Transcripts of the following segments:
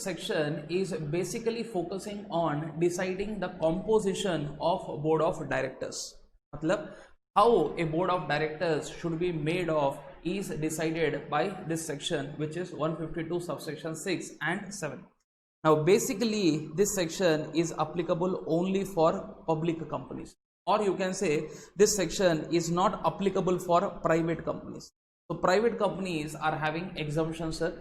section is basically focusing on deciding the composition of board of directors. मतलब how a board of directors should be made of is decided by this section, which is 152 subsection 6 and 7. Now basically this section is applicable only for public companies, or you can say this section is not applicable for private companies. So private companies are having exemptions, sir.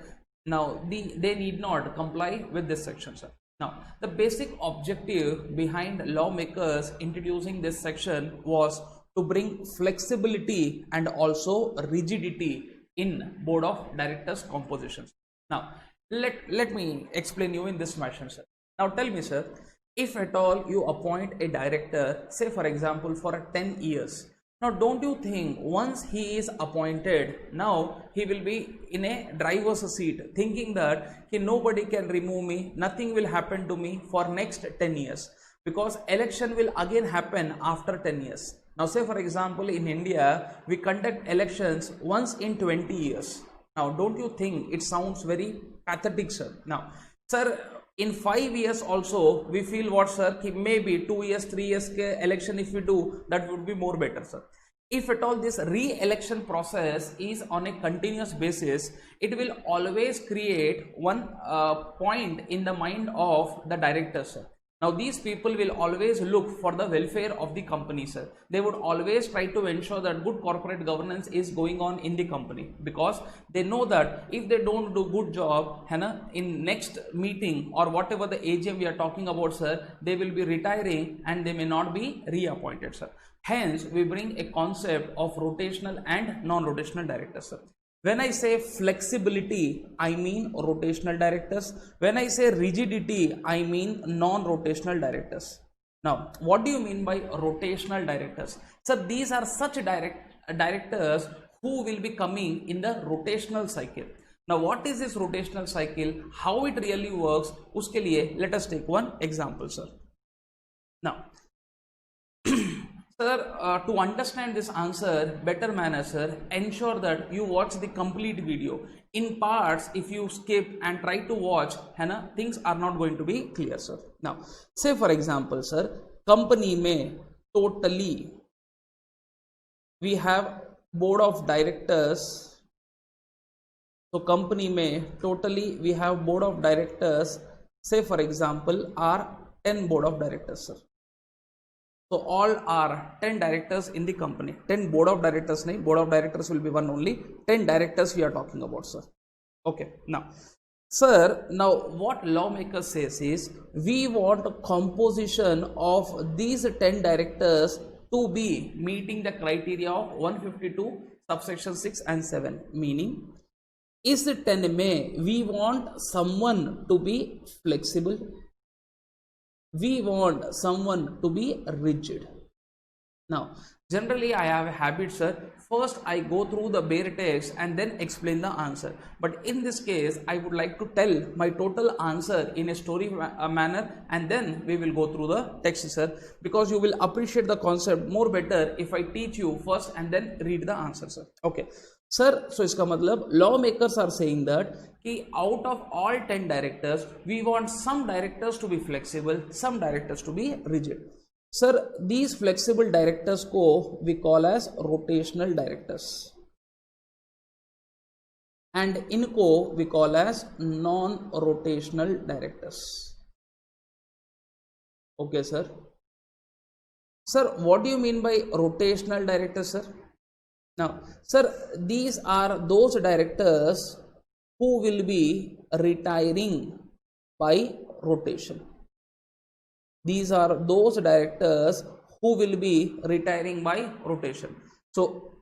Now they need not comply with this section, sir. Now the basic objective behind lawmakers introducing this section was to bring flexibility and also rigidity in board of directors compositions. Now let me explain you in this fashion, sir. Now tell me, sir, if at all you appoint a director, say for example for 10 years, now don't you think once he is appointed, now he will be in a driver's seat thinking that nobody can remove me, nothing will happen to me for next 10 years, because election will again happen after 10 years. Now say for example in India we conduct elections once in 20 years. Now don't you think it sounds very pathetic, sir? Now sir, in 5 years also we feel what, sir, maybe 2 years 3 years election if we do, that would be more better, sir. If at all this re-election process is on a continuous basis, it will always create one point in the mind of the director, sir. Now these people will always look for the welfare of the company, sir. They would always try to ensure that good corporate governance is going on in the company, because they know that if they don't do good job, in next meeting or whatever the AGM we are talking about, sir, they will be retiring and they may not be reappointed, sir. Hence we bring a concept of rotational and non-rotational directors, sir. When I say flexibility, I mean rotational directors. When I say rigidity, I mean non-rotational directors. Now, what do you mean by rotational directors? So these are such directors who will be coming in the rotational cycle. Now, what is this rotational cycle? How it really works? Uske liye, let us take one example, sir. Now, sir, to understand this answer better manner, sir, ensure that you watch the complete video. In parts, if you skip and try to watch, things are not going to be clear, sir. Now, say for example, sir, company mein totally we have board of directors. So company mein totally we have board of directors, say for example are 10 board of directors, sir. So all are 10 directors in the company. 10 board of directors, nahi, board of directors will be one only. 10 directors we are talking about, sir. Okay. Now, sir, now what lawmaker says is we want a composition of these 10 directors to be meeting the criteria of 152 subsection 6 and 7. Meaning, is 10 mein we want someone to be flexible. We want someone to be rigid. Now, generally I have a habit, sir. First I go through the bare text and then explain the answer. But in this case, I would like to tell my total answer in a story manner, and then we will go through the text, sir. Because you will appreciate the concept more better if I teach you first and then read the answer, sir. Okay. Sir, so iska matlab lawmakers are saying that out of all 10 directors, we want some directors to be flexible, some directors to be rigid. Sir, these flexible directors ko we call as rotational directors, and inko we call as non-rotational directors. Okay, sir. Sir, what do you mean by rotational directors, sir? Now, sir, these are those directors who will be retiring by rotation. These are those directors who will be retiring by rotation. So,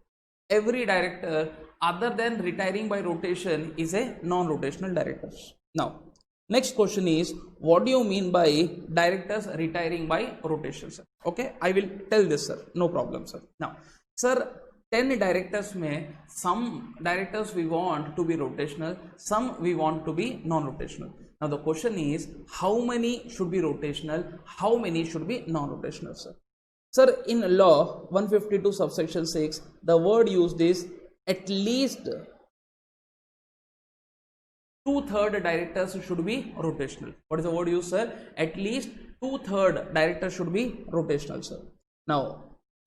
every director other than retiring by rotation is a non-rotational director. Now, next question is, what do you mean by directors retiring by rotation, sir? Okay, I will tell this, sir. No problem, sir. Now, sir, 10 directors mein, some directors we want to be rotational, some we want to be non-rotational. Now the question is, how many should be rotational, how many should be non-rotational, sir? Sir, in law 152 subsection 6, the word used is at least 2/3 directors should be rotational. What is the word used, sir? At least 2/3 directors should be rotational, sir. Now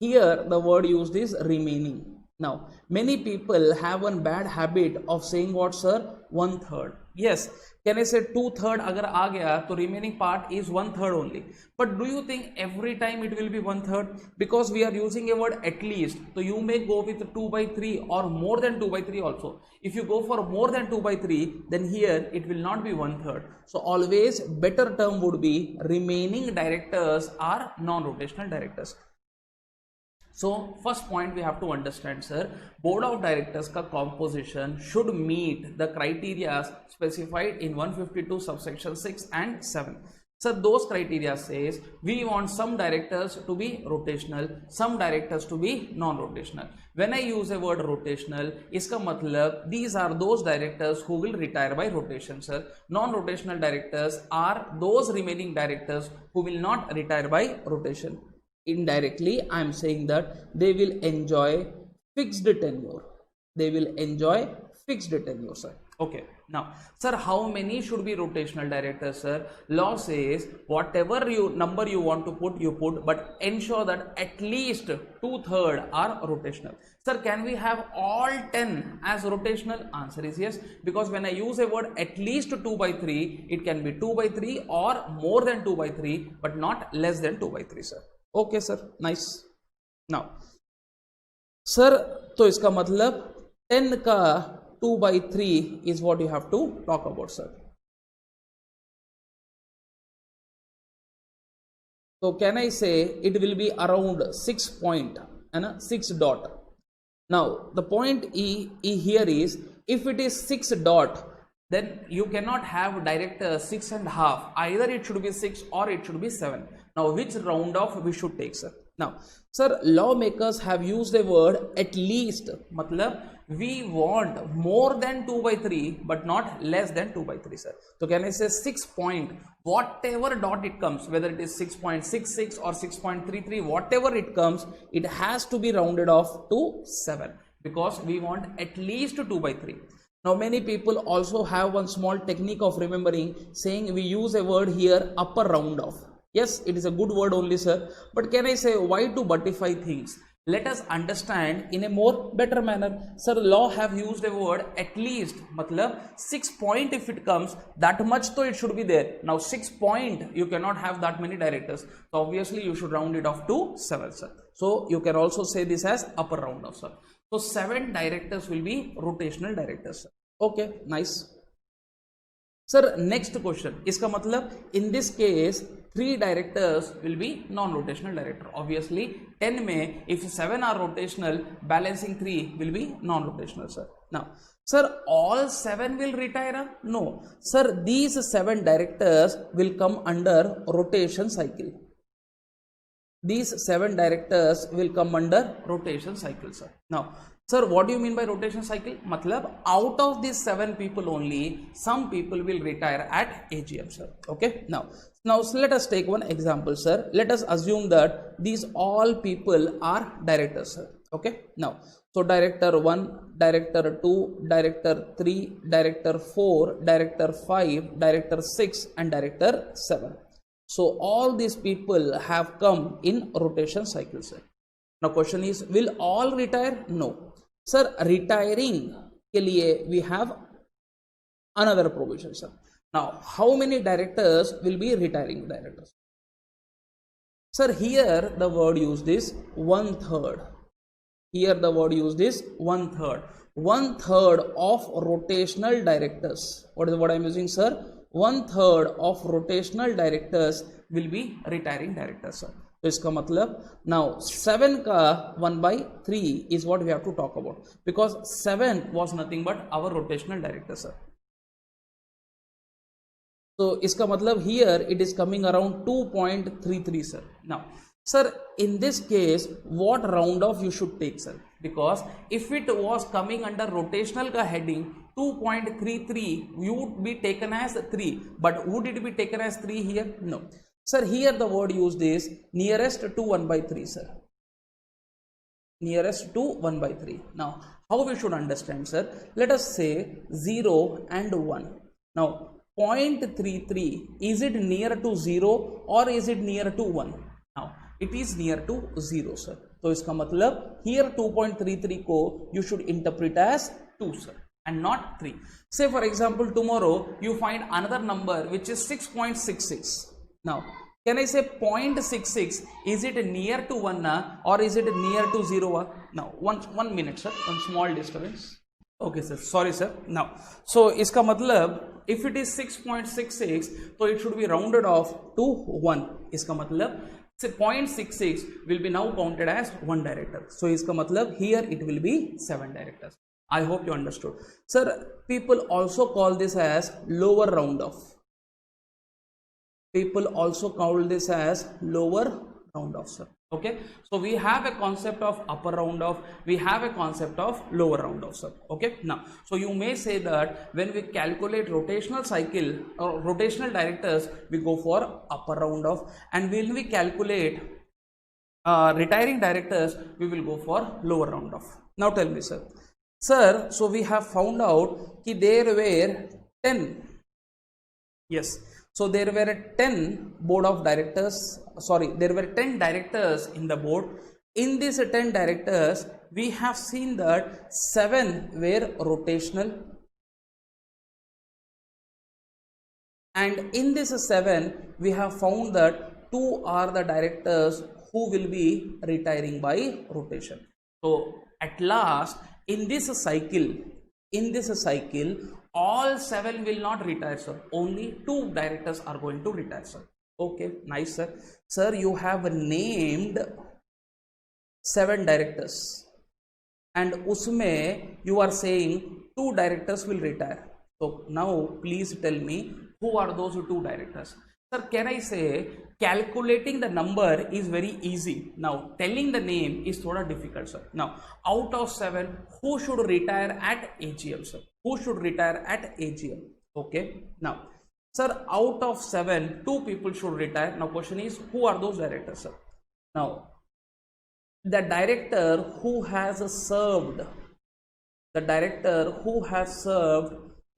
here the word used is remaining. Now many people have one bad habit of saying what, sir? 1/3. Yes, can I say 2/3 agar aa gaya to remaining part is 1/3 only, but do you think every time it will be 1/3? Because we are using a word at least, so you may go with 2/3 or more than 2/3 also. If you go for more than 2/3, then here it will not be 1/3. So always better term would be remaining directors are non-rotational directors. So first point we have to understand, sir, board of directors ka composition should meet the criteria specified in 152 subsection 6 and 7. Sir, those criteria says we want some directors to be rotational, some directors to be non-rotational. When I use a word rotational, iska matlab these are those directors who will retire by rotation, sir. Non-rotational directors are those remaining directors who will not retire by rotation. Indirectly I am saying that they will enjoy fixed tenure. They will enjoy fixed tenure, sir. Okay, now sir, how many should be rotational directors, sir? Law says whatever number you want to put, you put, but ensure that at least 2/3 are rotational. Sir, can we have all 10 as rotational? Answer is yes, because when I use a word at least 2/3, it can be 2/3 or more than 2/3, but not less than 2/3, sir. Okay sir, nice. Now sir, तो इसका मतलब 10 का 2/3 is what you have to talk about, sir. तो can I say it will be around 6 point, है ना, 6 dot. Now the point here is if it is 6 dot, then you cannot have director 6.5. Either it should be 6 or it should be 7. Now which round off we should take, sir? Now sir, lawmakers have used a word at least. Matlab we want more than 2/3 but not less than 2/3, sir. So can I say 6 point, whatever dot it comes, whether it is 6.66 or 6.33, whatever it comes, it has to be rounded off to 7, because we want at least 2/3. Now many people also have one small technique of remembering, saying we use a word here upper round off. Yes, it is a good word only, sir, but can I say why to buttify things? Let us understand in a more better manner. Sir, law have used a word at least, matlab 6 point if it comes, that much so it should be there. Now 6 point, you cannot have that many directors, so obviously you should round it off to 7, sir. So you can also say this as upper round off, sir. So 7 directors will be rotational directors, sir. Okay, nice. Sir, next question, iska matlab in this case 3 directors will be non-rotational director. Obviously 10 mein if 7 are rotational, balancing 3 will be non-rotational, sir. Now sir, all 7 will retire? No sir, these 7 directors will come under rotation cycle. These 7 directors will come under rotation cycle, sir. Now sir, what do you mean by rotation cycle? Matlab out of these 7 people only, some people will retire at AGM, sir. Okay, now so let us take one example, sir. Let us assume that these all people are directors, sir. Okay, now so director 1, director 2, director 3, director 4, director 5, director 6 and director 7. So all these people have come in rotation cycle, sir. Now question is, will all retire? No sir, retiring ke liye we have another provision, sir. Now how many directors will be retiring directors? Sir, here the word used is 1/3. Here the word used is 1/3. 1/3 of rotational directors. What is the word I am using, sir? 1/3 of rotational directors will be retiring directors, sir. तो इसका मतलब now 7 का 1/3 is what we have to talk about, because 7 was nothing but our rotational director, sir. So इसका मतलब here it is coming around 2.33, sir. Now sir, in this case what round off you should take, sir? Because if it was coming under rotational ka heading, 2.33 would be taken as 3, but would it be taken as 3 here? No sir, here the word used is nearest to 1/3, sir. Nearest to 1/3. Now how we should understand, sir? Let us say 0 and 1. Now 0.33, is it near to 0 or is it near to 1? Now it is near to 0 sir. तो इसका मतलब here 2.33 को you should interpret as 2 sir and not 3. Say for example tomorrow you find another number which is 6.66. Now can I say 0.66, is it near to 1 or is it near to 0? Now one minute sir, one small disturbance. Okay sir, sorry sir. Now so इसका मतलब if it is 6.66 तो it should be rounded off to 1. इसका मतलब 0.66 will be now counted as one director. So इसका मतलब here it will be 7 directors. I hope you understood. Sir, people also call this as lower round off. People also call this as lower round off, sir. Okay, so we have a concept of upper round off, we have a concept of lower round off, sir. Okay, now so you may say that when we calculate rotational cycle or rotational directors, we go for upper round off, and when we calculate retiring directors, we will go for lower round off. Now tell me sir, so we have found out that there were 10, yes, so there were 10 board of directors, sorry, there were 10 directors in the board. In these 10 directors, we have seen that 7 were rotational, and in this 7 we have found that 2 are the directors who will be retiring by rotation. So at last in this cycle, all 7 will not retire sir, only 2 directors are going to retire sir. Okay, nice sir. Sir, you have named 7 directors and usme you are saying 2 directors will retire. So now please tell me who are those 2 directors. Sir, can I say calculating the number is very easy. Now telling the name is thoda difficult sir. Now out of 7, who should retire at AGM sir? Who should retire at AGM? Okay, now sir, out of 7, 2 people should retire. Now question is, who are those directors sir? Now the director who has served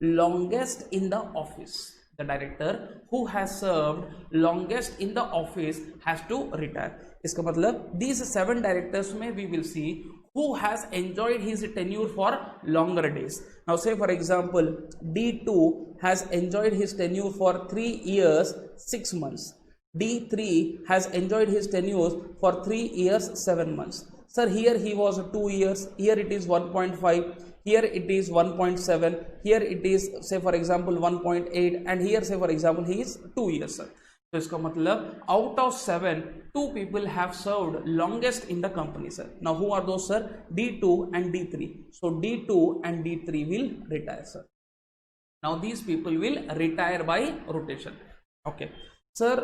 longest in the office, the director who has served longest in the office has to retire. इसका मतलब these 7 directors में we will see who has enjoyed his tenure for longer days. Now say for example D2 has enjoyed his tenure for 3 years 6 months. D3 has enjoyed his tenure for 3 years 7 months. Sir, here he was 2 years, here it is 1.5, here it is 1.7, here it is say for example 1.8, and here say for example he is 2 years sir. So इसका मतलब out of 7, 2 people have served longest in the company sir. Now who are those sir? D2 and D3. So D2 and D3 will retire sir. Now these people will retire by rotation. Okay sir.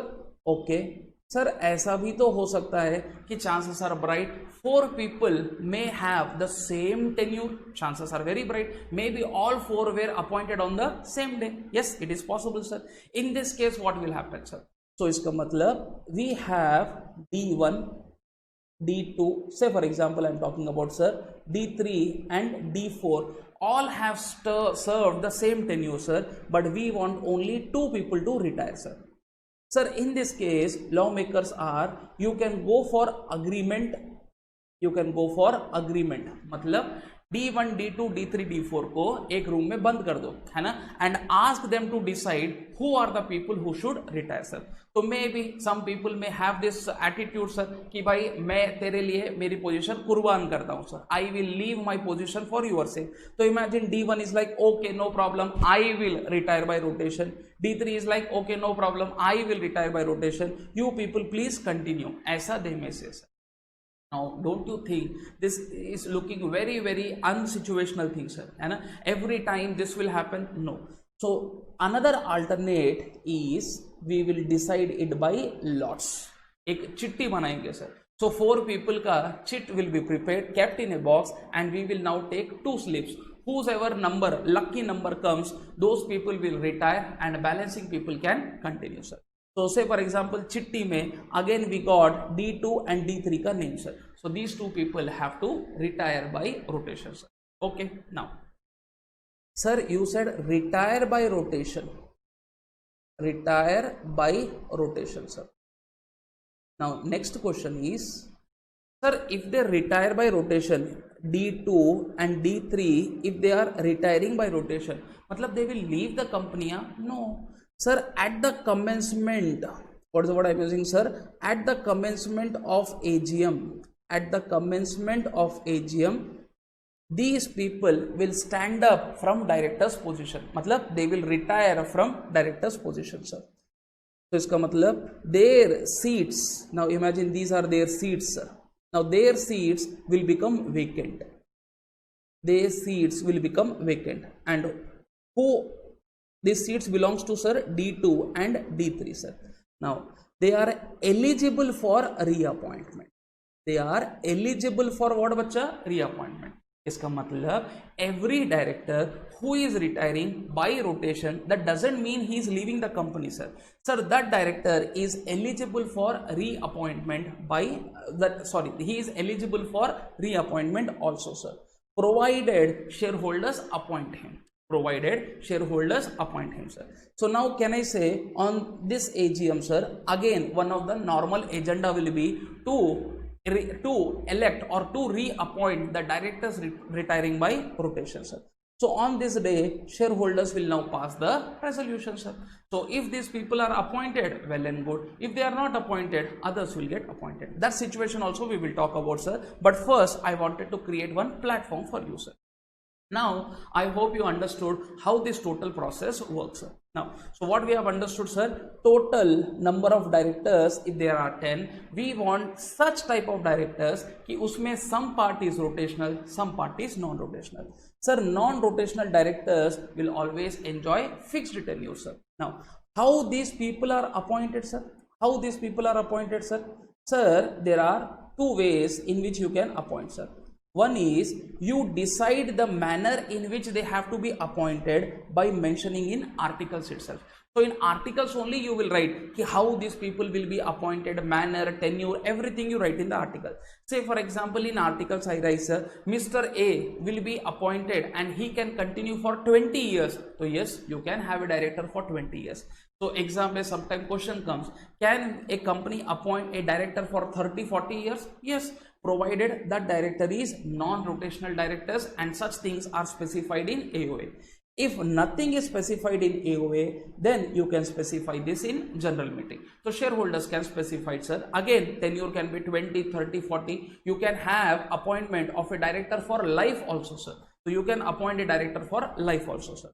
Okay sir, ऐसा भी तो हो सकता है कि chances are bright 4 people may have the same tenure. Chances are very bright. Maybe all 4 were appointed on the same day. Yes, it is possible sir. In this case what will happen sir? So इसका मतलब we have D1, D2, say for example I am talking about sir D3 and D4, all have served the same tenure sir, but we want only 2 people to retire sir. Sir, in this case lawmakers are, you can go for agreement, मतलब D1, D2, D3, D4 को एक room में बंद कर दो, है ना, and ask them to decide who are the people who should retire sir. तो maybe some people may have this attitude sir कि भाई मैं तेरे लिए मेरी पोजीशन कुर्बान करता हूँ sir, I will leave my position for your sake. तो imagine D1 is like okay no problem, I will retire by rotation. D3 is like okay no problem, I will retire by rotation. You people please continue. ऐसा they may say sir. Now don't you think this is looking very very unsituational thing sir, है ना? Every time this will happen? No. So another alternate is we will decide it by lots. एक चिट्ठी बनाएंगे sir. So 4 people का chit will be prepared, kept in a box, and we will now take 2 slips. Whosever number, lucky number comes, those people will retire and balancing people can continue sir. So say for example चिट्ठी में again we got D2 and D3 का name sir. So these 2 people have to retire by rotation sir. Okay, now Sir, you said retire by rotation. Retire by rotation, sir. Now, next question is, sir, if they retire by rotation, D2 and D3, if they are retiring by rotation, matlab they will leave the company? No. Sir, at the commencement, what is the word I am using, sir? At the commencement of AGM, at the commencement of AGM, these people will stand up from director's position. Matlab they will retire from director's position, sir. So इसका मतलब their seats, now imagine these are their seats, sir. Now their seats will become vacant. Their seats will become vacant. And who these seats belongs to, sir? D2 and D3, sir. Now they are eligible for reappointment. They are eligible for what, bachcha? Reappointment. इसका मतलब every director who is retiring by rotation, that doesn't mean he is leaving the company, sir. Sir, that director is eligible for reappointment by that. Sorry, he is eligible for reappointment also, sir, provided shareholders appoint him. Provided shareholders appoint him, sir. So now can I say on this AGM, sir, again one of the normal agenda will be to elect or to reappoint the directors retiring by rotation, sir. So on this day, shareholders will now pass the resolution, sir. So if these people are appointed, well and good. If they are not appointed, others will get appointed. That situation also we will talk about, sir. But first, I wanted to create one platform for you, sir. Now, I hope you understood how this total process works, sir. Now, so what we have understood, sir, total number of directors, if there are 10, we want such type of directors कि उसमें some part is rotational, some part is non-rotational. Sir, non-rotational directors will always enjoy fixed tenure, sir. Now, how these people are appointed, sir? How these people are appointed, sir? Sir, there are two ways in which you can appoint, sir. One is you decide the manner in which they have to be appointed by mentioning in articles itself. So in articles only you will write how these people will be appointed, manner, tenure, everything you write in the article. Say for example in articles I write, sir, Mr. A will be appointed and he can continue for 20 years. So yes, you can have a director for 20 years. So example, sometime question comes, can a company appoint a director for 30-40 years? Yes, provided that director is non-rotational directors and such things are specified in AOA. If nothing is specified in AOA, then you can specify this in general meeting. So shareholders can specify it, sir. Again, tenure can be 20, 30, 40. You can have appointment of a director for life also, sir. So you can appoint a director for life also, sir.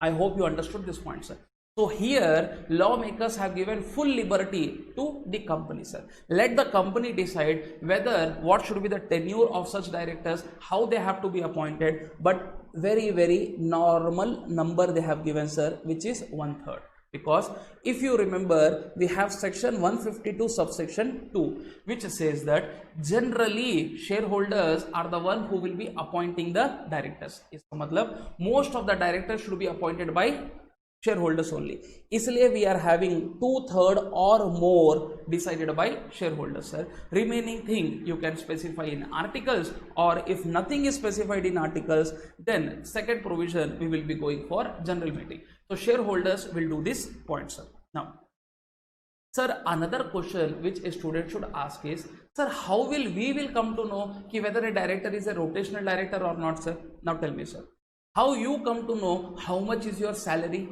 I hope you understood this point, sir. So here lawmakers have given full liberty to the company, sir. Let the company decide whether what should be the tenure of such directors, how they have to be appointed, but very normal number they have given, sir, which is 1/3. Because if you remember, we have section 152 subsection 2, which says that generally shareholders are the one who will be appointing the directors. इसका मतलब most of the directors should be appointed by shareholders only. इसलिए we are having 2/3 or more decided by shareholders, sir. Remaining thing you can specify in articles, or if nothing is specified in articles, then second provision we will be going for general meeting. So shareholders will do this point, sir. Now, sir, another question which a student should ask is, sir, how will we come to know कि whether a director is a rotational director or not, sir? Now tell me, sir, how you come to know how much is your salary?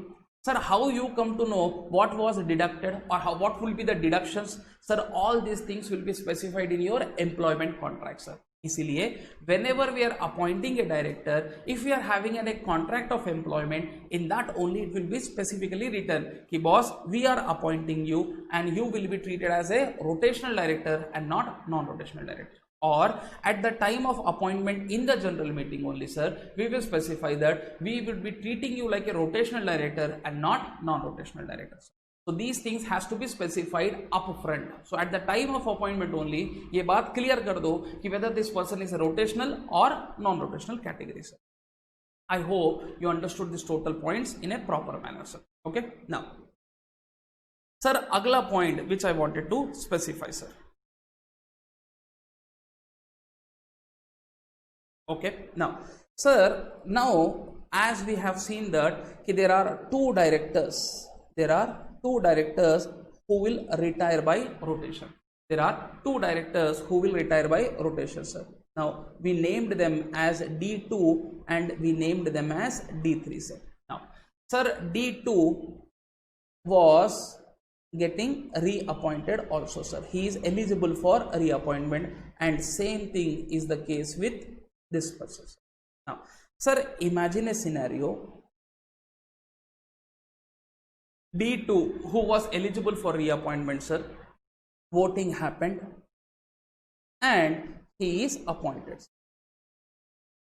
Sir, how you come to know what was deducted or what will be the deductions? Sir, all these things will be specified in your employment contract, sir. इसीलिए whenever we are appointing a director, if we are having a contract of employment, in that only it will be specifically written कि boss, we are appointing you and you will be treated as a rotational director and not non-rotational director. Or at the time of appointment in the general meeting only, sir, we will specify that we will be treating you like a rotational director and not non-rotational director. So these things has to be specified upfront. So at the time of appointment only, ये बात clear कर दो कि whether this person is a rotational or non-rotational category, sir. I hope you understood these total points in a proper manner, sir. Okay. Now, sir, अगला point which I wanted to specify, sir. Okay, now, sir, now as we have seen that there are two directors, who will retire by rotation. There are two directors who will retire by rotation, sir. Now we named them as D2 and we named them as D3, sir. Now sir, D2 was getting reappointed also, sir. He is eligible for reappointment, and same thing is the case with this person, sir. Now sir, imagine a scenario. D2 who was eligible for reappointment, sir, voting happened and he is appointed.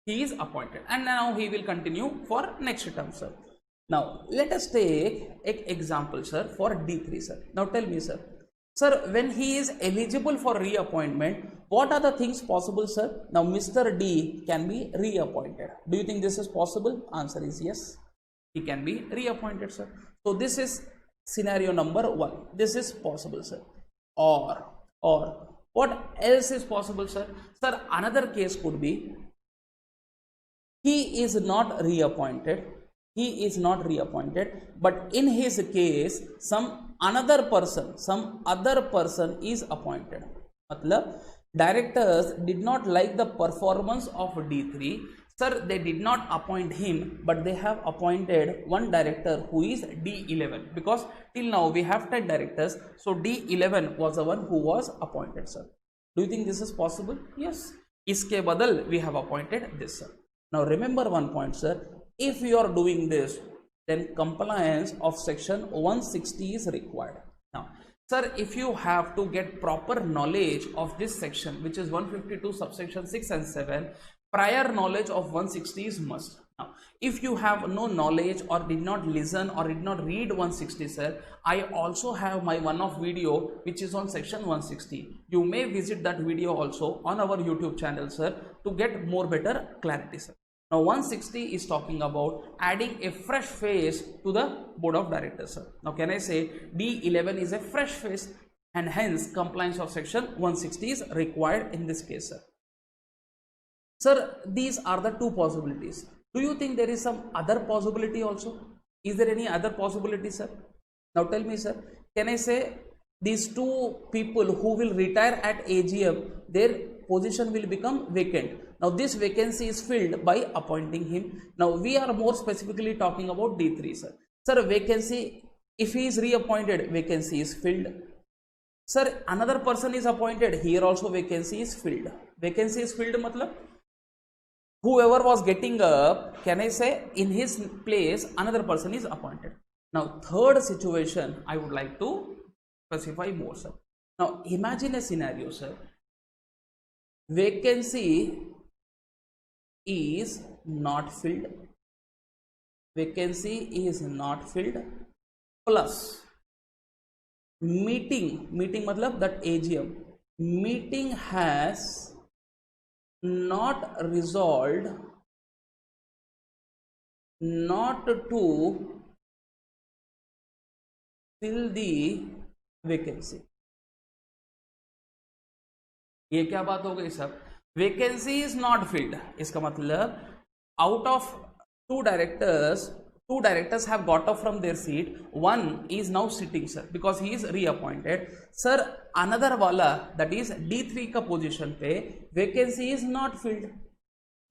And now he will continue for next term, sir. Now let us take an example, sir, for D3, sir. Now tell me, sir, when he is eligible for reappointment, what are the things possible, sir? Now Mr. D can be reappointed. Do you think this is possible? Answer is yes, he can be reappointed, sir. So this is scenario number 1. This is possible, sir. Or what else is possible, sir? Sir, another case could be he is not reappointed, but in his case some other person is appointed. Matlab, directors did not like the performance of D3, sir. They did not appoint him, but they have appointed one director who is D11, because till now we have 10 directors, so D11 was the one who was appointed, sir. Do you think this is possible? Yes. Iske badal we have appointed this, sir. Now remember one point, sir. If you are doing this, then compliance of section 160 is required. Now sir, if you have to get proper knowledge of this section, which is 152 subsection 6 and 7, prior knowledge of 160 is must. Now if you have no knowledge or did not listen or did not read 160, sir, I also have my one-off video which is on section 160. You may visit that video also on our YouTube channel, sir, to get more better clarity, sir. Now 160 is talking about adding a fresh face to the board of directors, sir. Now can I say D11 is a fresh face, and hence compliance of section 160 is required in this case, sir. Sir, these are the two possibilities. Do you think there is some other possibility also? Is there any other possibility, sir? Now tell me, sir, can I say these two people who will retire at AGM, their position will become vacant. Now this vacancy is filled by appointing him. Now we are more specifically talking about D3, sir. Sir, vacancy, if he is reappointed, vacancy is filled. Sir, another person is appointed, here also vacancy is filled. Vacancy is filled matlab whoever was getting up, can I say, in his place another person is appointed. Now third situation I would like to specify more, sir. Now imagine a scenario, sir. Vacancy is not filled, plus meeting matlab that AGM meeting has not resolved not to fill the vacancy. ये क्या बात हो गई sir? Vacancy is not filled. इसका मतलब out of two directors have got up from their seat. One is now sitting, sir, because he is reappointed. Sir, another wala, that is D3 का position पे vacancy is not filled.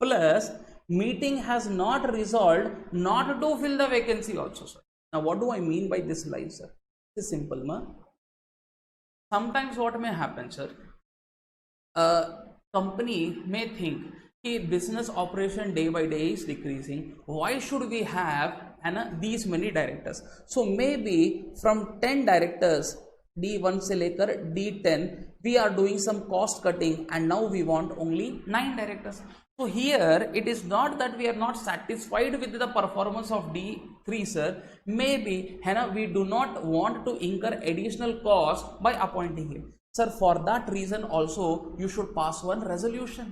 Plus meeting has not resolved not to fill the vacancy also, sir. Now what do I mean by this line, sir? It's simple, ma. Sometimes what may happen, sir? A company may think that business operation day by day is decreasing. Why should we have these many directors? So maybe from 10 directors, D1 से लेकर D10, we are doing some cost cutting, and now we want only 9 directors. So here it is not that we are not satisfied with the performance of D3, sir. Maybe we do not want to incur additional cost by appointing him. Sir, for that reason also you should pass one resolution.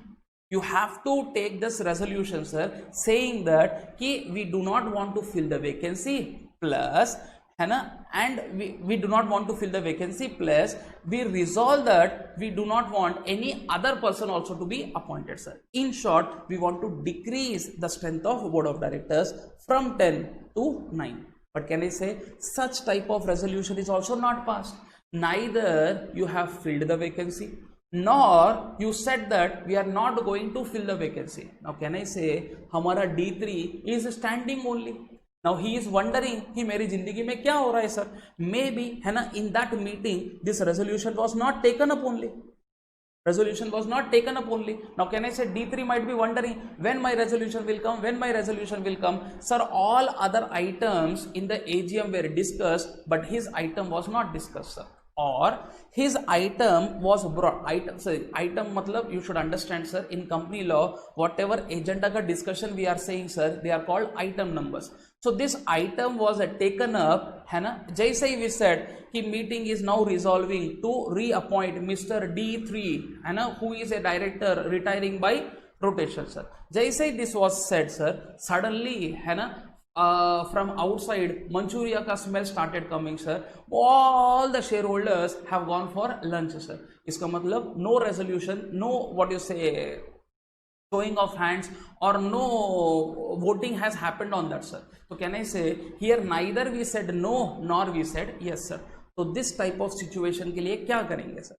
You have to take this resolution, sir, saying that we do not want to fill the vacancy, plus है ना, and we do not want to fill the vacancy, plus we resolve that we do not want any other person also to be appointed, sir. In short, we want to decrease the strength of board of directors from 10 to 9. But can I say such type of resolution is also not passed? Neither you have filled the vacancy, nor you said that we are not going to fill the vacancy. Now can I say हमारा D3 is standing only. Now he is wondering कि मेरी जिंदगी में क्या हो रहा है sir. May be, है ना, in that meeting this resolution was not taken up only. Resolution was not taken up only. Now can I say D3 might be wondering when my resolution will come, when my resolution will come. Sir, all other items in the AGM were discussed, but his item was not discussed, sir. Or his item was brought. Item मतलब you should understand, sir, in company law whatever agenda का discussion we are saying, sir, they are called item numbers. So this item was taken up, है ना, जैसे ही we said कि meeting is now resolving to reappoint Mr. D3, है ना, who is a director retiring by rotation, sir. जैसे ही this was said, sir, suddenly, है ना, from outside Manchuria ka smell started coming, sir. All the shareholders have gone for lunch, sir. इसका मतलब no resolution, no what you say showing of hands or no voting has happened on that, sir. So can I say here neither we said no nor we said yes, sir. So this type of situation के लिए क्या करेंगे, sir?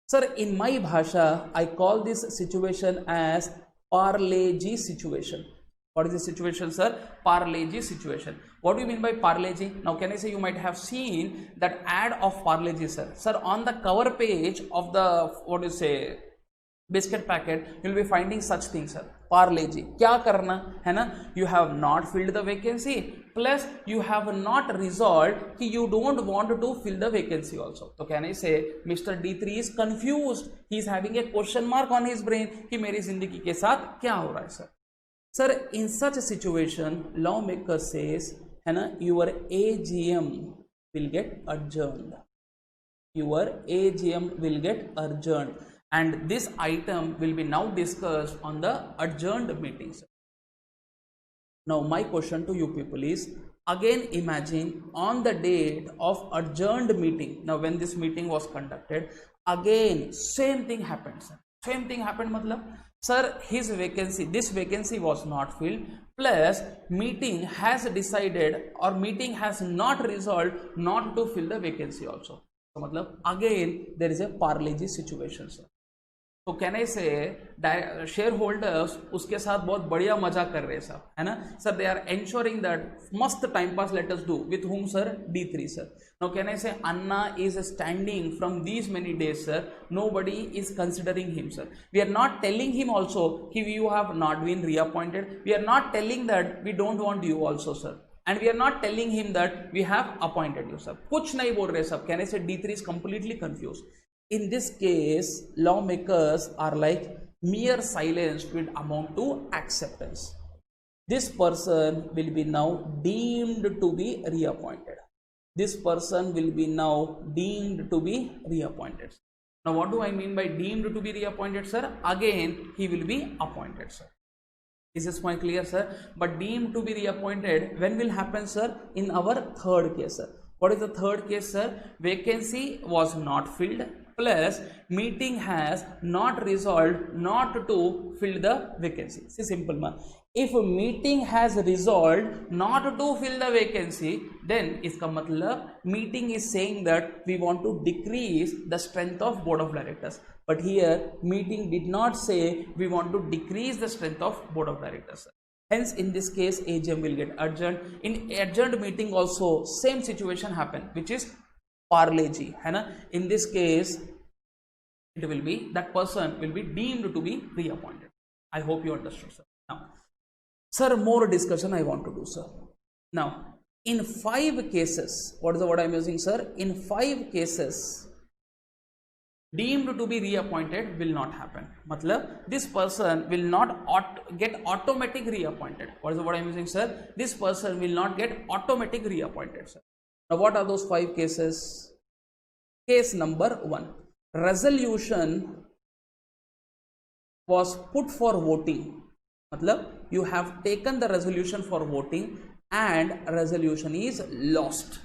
Sir, in my bhasha I call this situation as parle-ji situation. What is the situation, sir? Parle-ji situation. What do you mean by parle-ji? Now can I say you might have seen that ad of parle-ji, sir. Sir, on the cover page of the what do you say biscuit packet, you will be finding such things, sir. Parle-ji. क्या करना है ना? You have not filled the vacancy, plus you have not resolved कि you don't want to fill the vacancy also. So can I say Mr. D3 is confused. He is having a question mark on his brain कि मेरी जिंदगी के साथ क्या हो रहा है, sir. Sir, in such a situation, lawmaker says, है ना, your AGM will get adjourned. Your AGM will get adjourned, and this item will be now discussed on the adjourned meeting, sir. Now, my question to you people is, again imagine on the date of adjourned meeting. Now, when this meeting was conducted, again same thing happened, sir. Same thing happened, matlab, sir, his vacancy, this vacancy was not filled, plus meeting has decided or meeting has not resolved not to fill the vacancy also. So matlab again there is a parle-ji situation, sir. तो can I से share holders उसके साथ बहुत बढ़िया मजा कर रहे हैं, सर, है ना, sir. They are ensuring that मस्त time pass let us do with whom, sir? D3, sir. Now can I say Anna is standing from these many days, sir. Nobody is considering him, sir. We are not telling him also कि you have not been reappointed. We are not telling that we don't want you also, sir. And we are not telling him that we have appointed you, sir. कुछ नहीं बोल रहे, sir. Can I say D3 is completely confused. In this case, lawmakers are like mere silence will amount to acceptance. This person will be now deemed to be reappointed. This person will be now deemed to be reappointed. Now, what do I mean by deemed to be reappointed, sir? Again, he will be appointed, sir. Is this point clear, sir? But deemed to be reappointed, when will happen, sir? In our third case, sir. What is the third case, sir? Vacancy was not filled, plus meeting has not resolved not to fill the vacancy. See, simple man. If meeting has resolved not to fill the vacancy, then इसका मतलब meeting is saying that we want to decrease the strength of board of directors. But here meeting did not say we want to decrease the strength of board of directors. Hence, in this case, AGM will get adjourned. In adjourned meeting also same situation happen, which is parle-ji, है ना. In this case, it will be that person will be deemed to be reappointed. I hope you understood, sir. Now, sir, more discussion I want to do, sir. Now, in 5 cases, what is the word I am using, sir? In 5 cases, deemed to be reappointed will not happen. Matlab, this person will not get automatic reappointed. What is the word I am using, sir? This person will not get automatic reappointed, sir. Now, what are those 5 cases? Case number 1. Resolution was put for voting. Matlab, you have taken the resolution for voting and resolution is lost.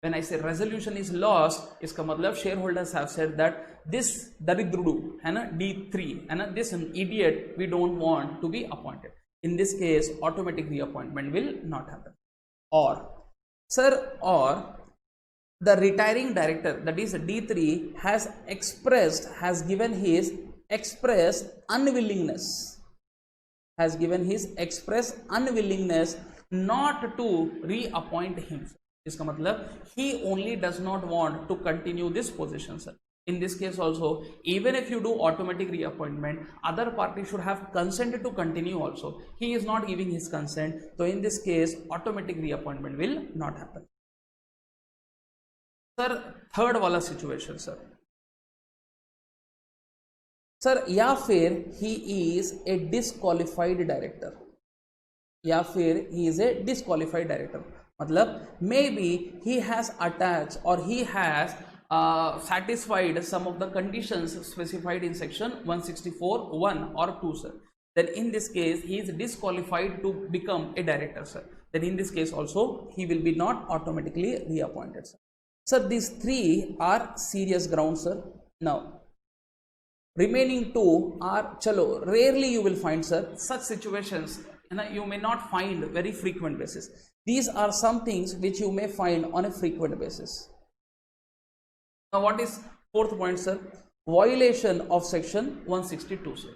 When I say resolution is lost, इसका मतलब shareholders have said that this daridrudu है ना D3 है ना, this idiot we don't want to be appointed. In this case, automatic reappointment will not happen. Or sir, or the retiring director, that is D3, has given his express unwillingness not to reappoint him. इसका मतलब he only does not want to continue this position, sir. In this case also, even if you do automatic reappointment, other party should have consented to continue also. He is not giving his consent, so in this case automatic reappointment will not happen. Sir, third वाला situation, sir, या फिर he is a disqualified director, या फिर he is a disqualified director, मतलब maybe he has attached or he has satisfied some of the conditions specified in section 164(1) or 2, sir. Then in this case he is disqualified to become a director, sir. Then in this case also he will be not automatically reappointed, sir. Sir, these three are serious grounds, sir. Now remaining two are, chalo, rarely you will find, sir, such situations, you may not find very frequent basis. These are some things which you may find on a frequent basis. Now what is fourth point, sir? Violation of section 162, sir.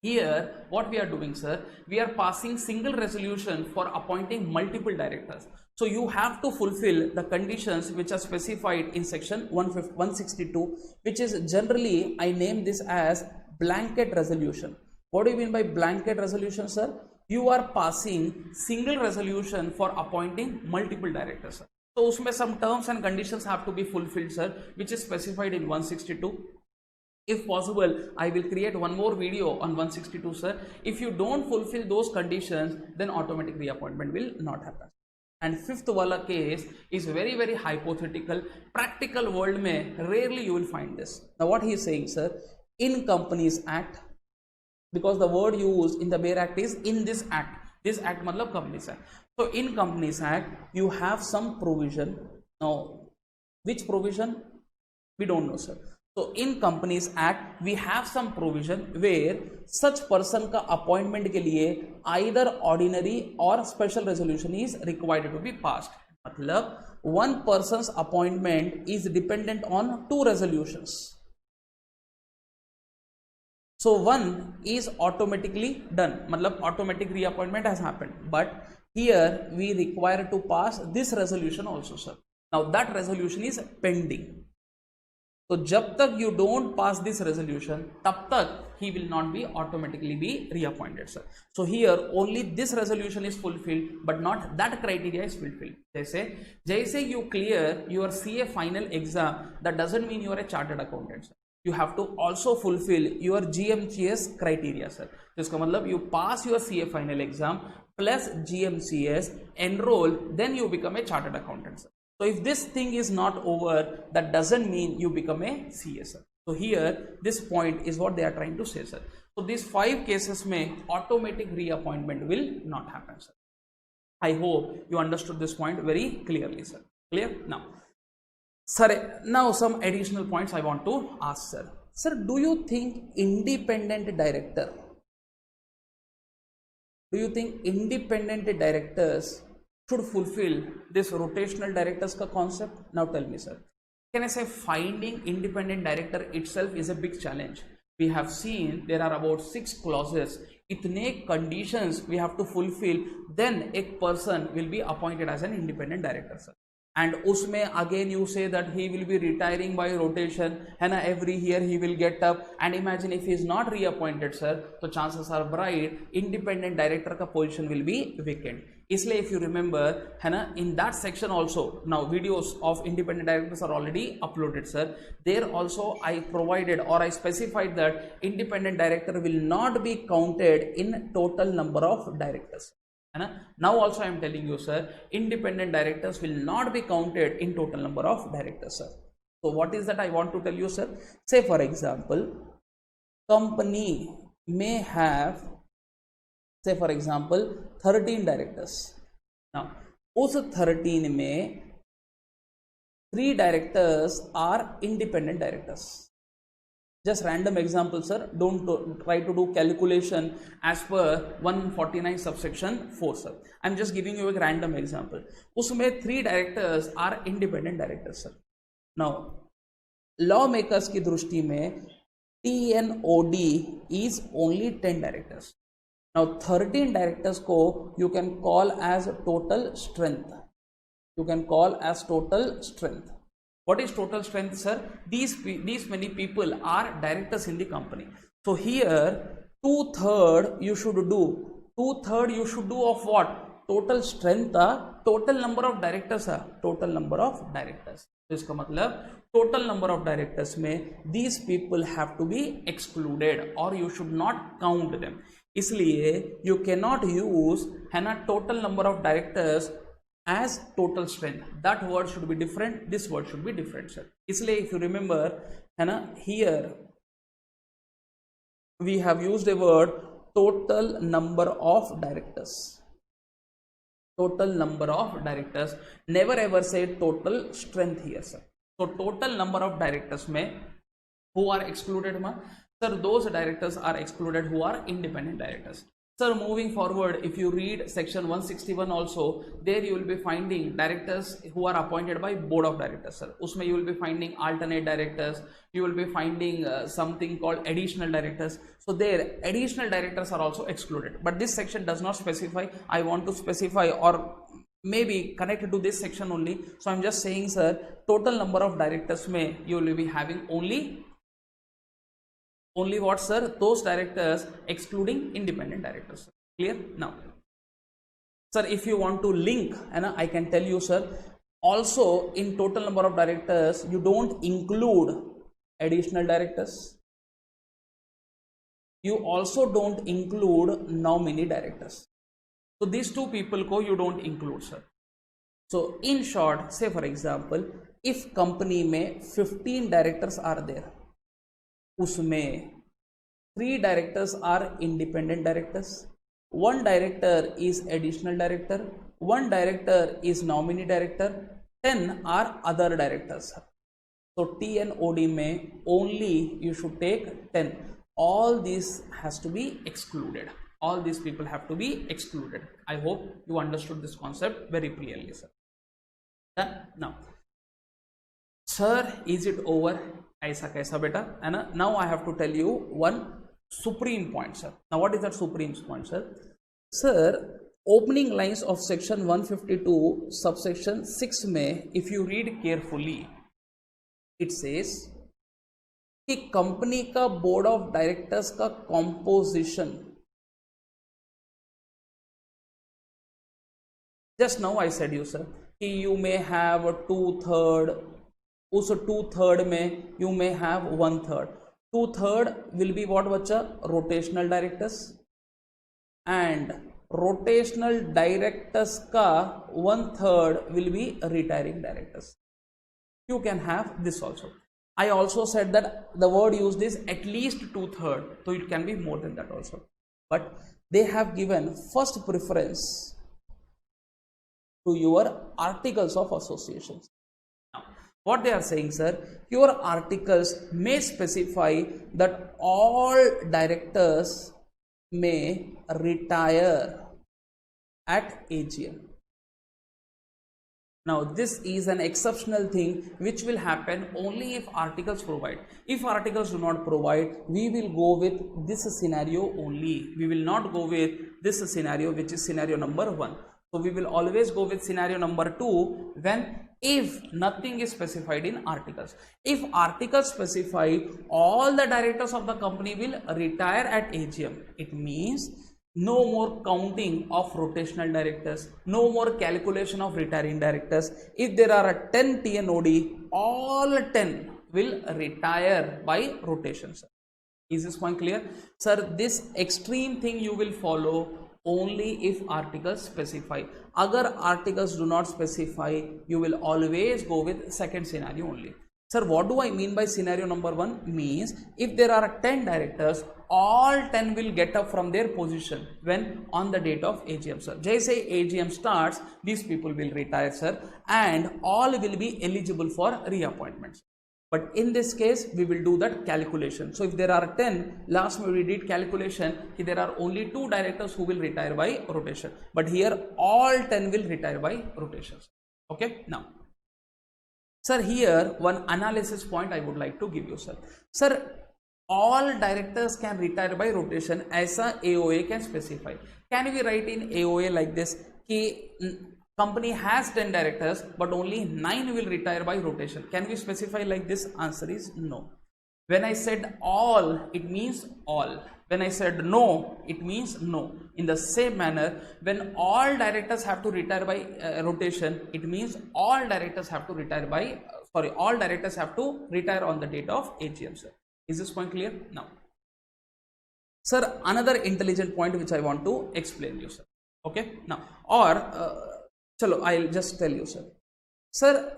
Here what we are doing, sir, we are passing single resolution for appointing multiple directors. So you have to fulfill the conditions which are specified in section 162, which is generally, I name this as blanket resolution. What do you mean by blanket resolution, sir? You are passing single resolution for appointing multiple directors, sir. So usme some terms and conditions have to be fulfilled, sir, which is specified in 162. If possible, I will create one more video on 162, sir. If you don't fulfill those conditions, then automatic reappointment will not happen. And fifth wala case is very, very hypothetical. Practical world mein rarely you will find this. Now what he is saying, sir, in Companies Act, because the word used in the bare act is in this act. This act matlab Companies Act. So in Companies Act you have some provision. Now which provision we don't know, sir. So in Companies Act we have some provision where such person का appointment के लिए either ordinary or special resolution is required to be passed. मतलब one person's appointment is dependent on two resolutions. So one is automatically done, मतलब automatic reappointment has happened, but here we require to pass this resolution also, sir. Now that resolution is pending. So जब तक you don't pass this resolution, तब तक he will not be automatically be reappointed, sir. So here only this resolution is fulfilled, but not that criteria is fulfilled. जैसे you clear your CA final exam, that doesn't mean you are a chartered accountant, sir. You have to also fulfill your GMCS criteria, sir. तो इसका मतलब you pass your CA final exam plus GMCS, enroll, then you become a chartered accountant, sir. So if this thing is not over, that doesn't mean you become a CA, sir. So here this point is what they are trying to say, sir. So these 5 cases में automatic reappointment will not happen, sir. I hope you understood this point very clearly, sir. Clear? Now, sir, now some additional points I want to ask, sir. Sir, do you think independent directors should fulfill this rotational directors ka concept? Now tell me, sir. Can I say finding independent director itself is a big challenge? We have seen there are about 6 clauses. Itne conditions we have to fulfill, then a person will be appointed as an independent director, sir. And usme again you say that he will be retiring by rotation, and every year he will get up, and imagine if he is not reappointed, sir, so chances are bright independent director ka position will be vacant. Isliye if you remember, in that section also, now videos of independent directors are already uploaded, sir. There also I provided or I specified that independent director will not be counted in total number of directors. Now also I am telling you, sir, independent directors will not be counted in total number of directors, sir. So what is that I want to tell you, sir? Say for example, company may have, say for example, 13 directors. Now उस 13 में 3 directors are independent directors. Just random example, sir. Don't try to do calculation as per 149 subsection 4, sir. I'm just giving you a random example. उसमें 3 directors are independent directors, sir. Now, lawmakers की दृष्टि में TNOD is only 10 directors. Now, 13 directors को you can call as total strength. You can call as total strength. What is total strength, sir? These many people are directors in the company. So here 2/3 you should do. 2/3 you should do of what? Total strength, total number of directors, total number of directors. तो इसका मतलब total number of directors में these people have to be excluded or you should not count them. इसलिए you cannot use है ना total number of directors as total strength. That word should be different, this word should be different, sir. इसलिए if you remember है ना, here we have used a word total number of directors. Total number of directors. Never ever say total strength here, sir. So total number of directors में who are excluded, ma? Sir, those directors are excluded who are independent directors. Sir, moving forward, if you read section 161 also, there you will be finding directors who are appointed by board of directors, sir. Usme you will be finding alternate directors, you will be finding something called additional directors. So there additional directors are also excluded, but this section does not specify. I want to specify or maybe connected to this section only. So I'm just saying, sir, total number of directors may you will be having only what, sir? Those directors excluding independent directors. Clear? Now, sir, if you want to link, and I can tell you, sir, also in total number of directors you don't include additional directors. You also don't include nominee directors. So these two people ko you don't include, sir. So in short, say for example, if company में 15 directors are there, उसमें 3 directors are independent directors, 1 director is additional director, 1 director is nominee director, 10 are other directors. So TNOD में only you should take 10. All this has to be excluded. All these people have to be excluded. I hope you understood this concept very clearly, sir. Done? Now, sir, is it over? ऐसा कैसा बेटा, है ना? Now I have to tell you one supreme point, sir. Now what is that supreme point, sir? Sir, opening lines of section 152 subsection 6 में if you read carefully, it says कि company का board of directors का composition, just now I said you, sir, कि you may have 2/3, उस 2/3 में you may have 1/3. 2/3 will be what, बच्चा? Rotational directors, and rotational directors का 1/3 will be retiring directors. You can have this also. I also said that the word used is at least 2/3, so it can be more than that also. But they have given first preference to your articles of associations. Now, what they are saying, sir, your articles may specify that all directors may retire at AGM. Now, this is an exceptional thing which will happen only if articles provide. If articles do not provide, we will go with this scenario only. We will not go with this scenario, which is scenario number 1. So we will always go with scenario number 2 when if nothing is specified in articles. If articles specify all the directors of the company will retire at AGM, it means no more counting of rotational directors, no more calculation of retiring directors. If there are 10 TNOD, all 10 will retire by rotation, sir. Is this point clear? Sir, this extreme thing you will follow only if articles specify. Agar articles do not specify, you will always go with second scenario only. Sir, what do I mean by scenario number 1? Means if there are 10 directors, all 10 will get up from their position when on the date of AGM, sir. Just say AGM starts, these people will retire, sir, and all will be eligible for reappointments. But in this case, we will do that calculation. So if there are 10, last we did calculation, there are only 2 directors who will retire by rotation. But here all 10 will retire by rotations. Okay, now. Sir, here one analysis point I would like to give you, sir. Sir, all directors can retire by rotation as a AOA can specify. Can we write in AOA like this? Ki company has 10 directors, but only 9 will retire by rotation. Can we specify like this? Answer is no. When I said all, it means all. When I said no, it means no. In the same manner, when all directors have to retire by rotation, it means all directors have to retire by, all directors have to retire on the date of AGM, sir. Is this point clear? Now, sir, another intelligent point which I want to explain you, sir. Okay, now, or, chalo, I'll just tell you, sir. Sir,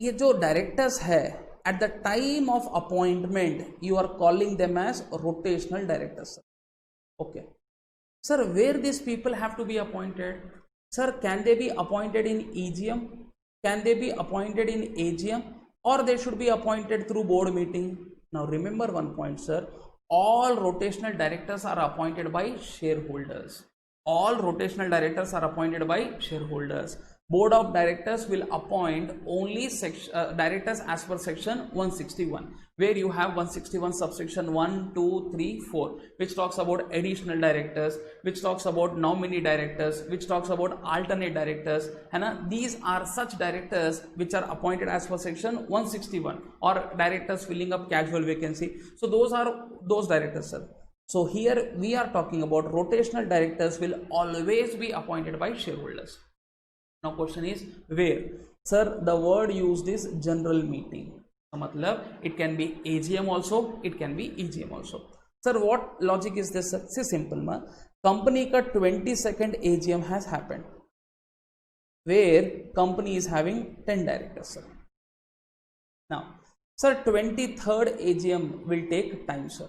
ये जो directors है, at the time of appointment, you are calling them as rotational directors, sir. Okay. Sir, where these people have to be appointed? Sir, can they be appointed in EGM? Can they be appointed in AGM? Or they should be appointed through board meeting? Now remember one point, sir. All rotational directors are appointed by shareholders. All rotational directors are appointed by shareholders. Board of directors will appoint only directors as per section 161, where you have 161 subsection 1, 2, 3, 4, which talks about additional directors, which talks about nominee directors, which talks about alternate directors. These are such directors which are appointed as per section 161, or directors filling up casual vacancy. So those are those directors, sir. So here we are talking about rotational directors will always be appointed by shareholders. Now question is where? Sir, the word used is general meeting. So it can be AGM also, it can be EGM also. Sir, what logic is this, sir? See, simple ma. Company ka 22nd AGM has happened, where company is having 10 directors, sir. Now, sir, 23rd AGM will take time, sir.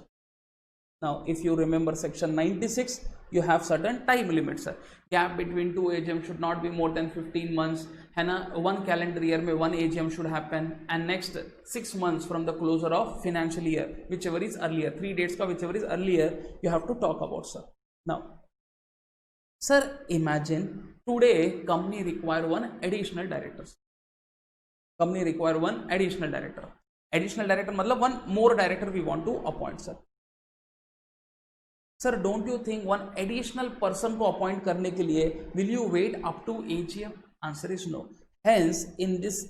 Now, if you remember section 96, you have certain time limits, sir. Gap between 2 AGM should not be more than 15 months. One calendar year mein one AGM should happen, and next 6 months from the closure of financial year, whichever is earlier, 3 dates ka whichever is earlier, you have to talk about, sir. Now, sir, imagine today company require one additional director. Company require one additional director. Additional director matlab one more director we want to appoint, sir. Sir, don't you think one additional person को appoint करने के लिए will you wait up to AGM? Answer is no. Hence, in this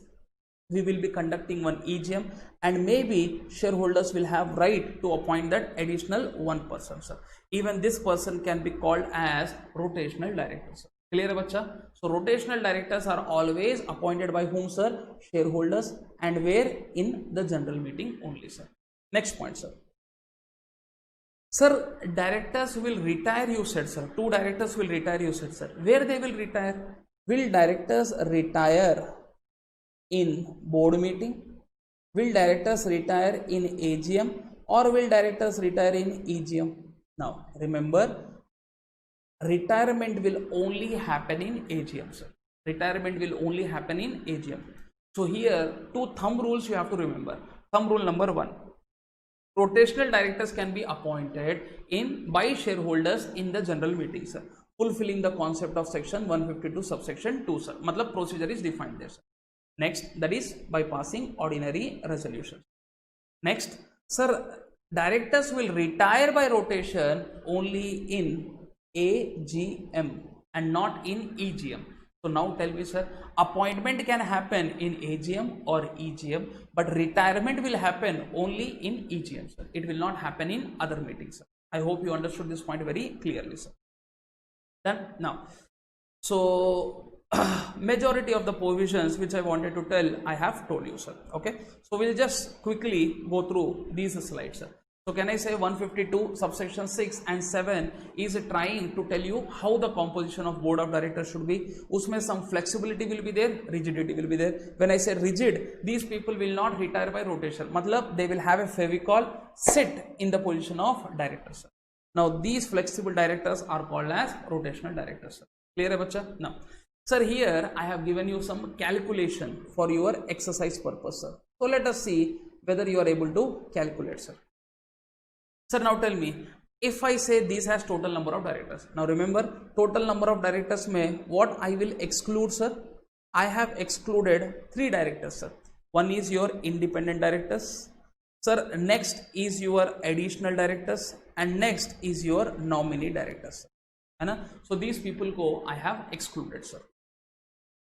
we will be conducting one EGM, and maybe shareholders will have right to appoint that additional one person, sir. Even this person can be called as rotational director, sir. Clear, bacha? So rotational directors are always appointed by whom, sir? Shareholders, and where? In the general meeting only, sir. Next point, sir. Sir, directors will retire, you said, sir. 2 directors will retire, you said, sir. Where they will retire? Will directors retire in board meeting? Will directors retire in AGM? Or will directors retire in EGM? Now, remember, retirement will only happen in AGM, sir. Retirement will only happen in AGM. So here, 2 thumb rules you have to remember. Thumb rule number 1. Rotational directors can be appointed by shareholders in the general meeting, sir, fulfilling the concept of section 152 subsection 2, sir. Matlab procedure is defined there, sir. Next, that is by passing ordinary resolution. Next, sir, directors will retire by rotation only in AGM and not in EGM. So now tell me, sir, appointment can happen in AGM or EGM, but retirement will happen only in EGM, sir. It will not happen in other meetings, sir. I hope you understood this point very clearly, sir. Done? Now, so majority of the provisions which I wanted to tell, I have told you, sir. Okay. So we'll just quickly go through these slides, sir. So can I say 152 subsection 6 and 7 is trying to tell you how the composition of board of directors should be. Usme some flexibility will be there, rigidity will be there. When I say rigid, these people will not retire by rotation. Matlab they will have a favicol sit in the position of directors. Now these flexible directors are called as rotational directors. Clear hai bacha? Now, sir, here I have given you some calculation for your exercise purpose, sir. So let us see whether you are able to calculate, sir. Sir, now tell me, if I say this has total number of directors. Now remember, total number of directors mein what I will exclude, sir? I have excluded 3 directors, sir. One is your independent directors, sir. Next is your additional directors, and next is your nominee directors. So these people ko I have excluded, sir.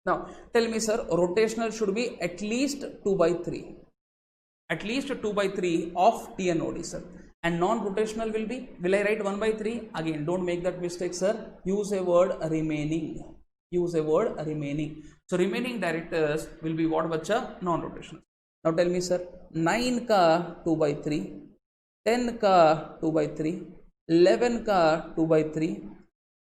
Now tell me, sir, rotational should be at least 2 by 3. At least 2 by 3 of TNOD, sir. And non-rotational will be, will I write 1 by 3? Again, don't make that mistake, sir. Use a word remaining. Use a word remaining. So remaining directors will be what, bacha? Non-rotational. Now tell me, sir, 9 ka 2 by 3, 10 ka 2 by 3, 11 ka 2 by 3,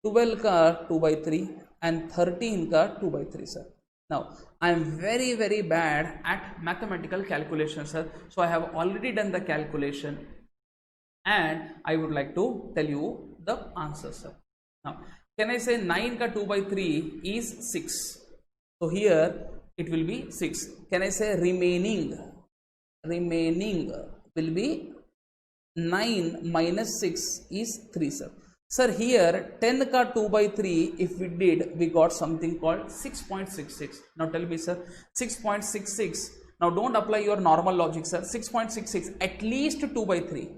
12 ka 2 by 3, and 13 ka 2 by 3, sir. Now, I am very, very bad at mathematical calculation, sir. So I have already done the calculation, and I would like to tell you the answer, sir. Now, can I say 9 ka 2 by 3 is 6? So here it will be 6. Can I say remaining? Remaining will be 9 minus 6 is 3, sir. Sir, here 10 ka 2 by 3, if we did, we got something called 6.66. Now tell me, sir, 6.66. Now don't apply your normal logic, sir. 6.66 at least 2 by 3.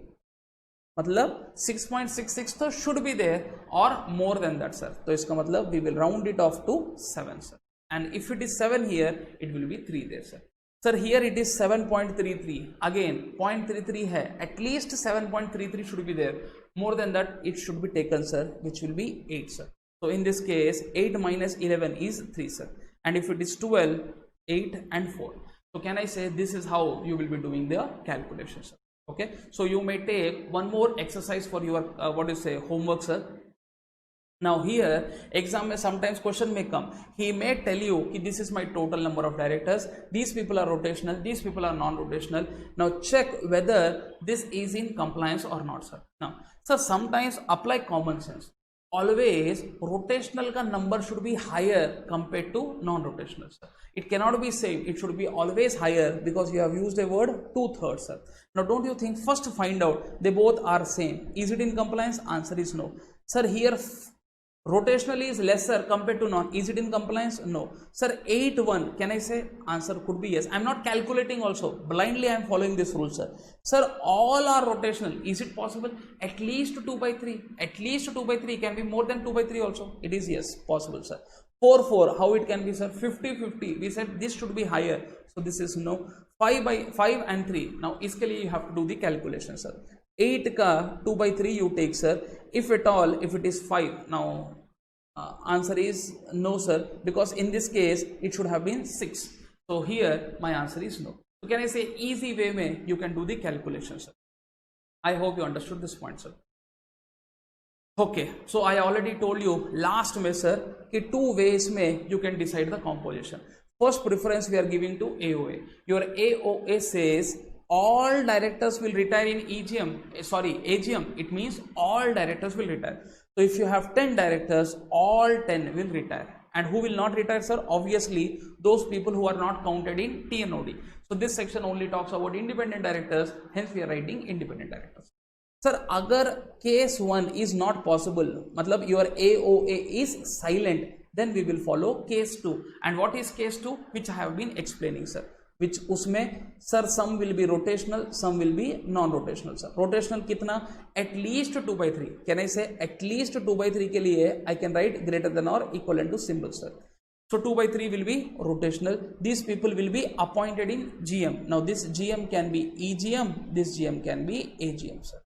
मतलब 6.66 तो should be there or more than that, sir. तो इसका मतलब we will round it off to 7, sir. And if it is 7 here, it will be 3 there, sir. Sir, here it is 7.33. Again, 0.33 hai. At least 7.33 should be there. More than that, it should be taken, sir, which will be 8, sir. So in this case, 8 minus 11 is 3, sir. And if it is 12, 8 and 4. So can I say this is how you will be doing the calculation, sir? Okay, so you may take one more exercise for your homework, sir. Now here exam may sometimes question may come. He may tell you this is my total number of directors, these people are rotational, these people are non-rotational. Now check whether this is in compliance or not, sir. Now sir, sometimes apply common sense. Always rotational ka number should be higher compared to non-rotational, sir. It cannot be same, it should be always higher because you have used a word 2/3, sir. Now don't you think, first find out they both are same. Is it in compliance? Answer is no. Sir, here rotational is lesser compared to non. Is it in compliance? No. Sir, 8-1, can I say? Answer could be yes. I am not calculating also. Blindly I am following this rule, sir. Sir, all are rotational. Is it possible? At least 2 by 3. At least 2 by 3 can be more than 2 by 3 also. It is yes, possible, sir. 4-4, how it can be, sir? 50-50. We said this should be higher. So this is no. 5 by 5 and 3. Now, iske liye you have to do the calculation, sir. 8 ka 2 by 3 you take, sir. If at all, if it is 5, now answer is no, sir, because in this case it should have been 6. So here my answer is no. So can I say easy way mein you can do the calculation, sir. I hope you understood this point, sir. Okay, so I already told you last में, sir, कि 2 ways में you can decide the composition. First preference we are giving to AOA. Your AOA says all directors will retire in AGM. It means all directors will retire. So if you have 10 directors, all 10 will retire. And who will not retire, sir? Obviously, those people who are not counted in TNOD. So this section only talks about independent directors. Hence, we are writing independent directors. Sir, agar case 1 is not possible, matlab your AOA is silent, then we will follow case 2. And what is case 2? Which I have been explaining, sir. Which usme, sir, some will be rotational, some will be non-rotational, sir. Rotational kitna? At least 2 by 3. Can I say at least 2 by 3 ke liye I can write greater than or equivalent to symbol, sir. So 2 by 3 will be rotational. These people will be appointed in GM. Now this GM can be EGM, this GM can be AGM, sir.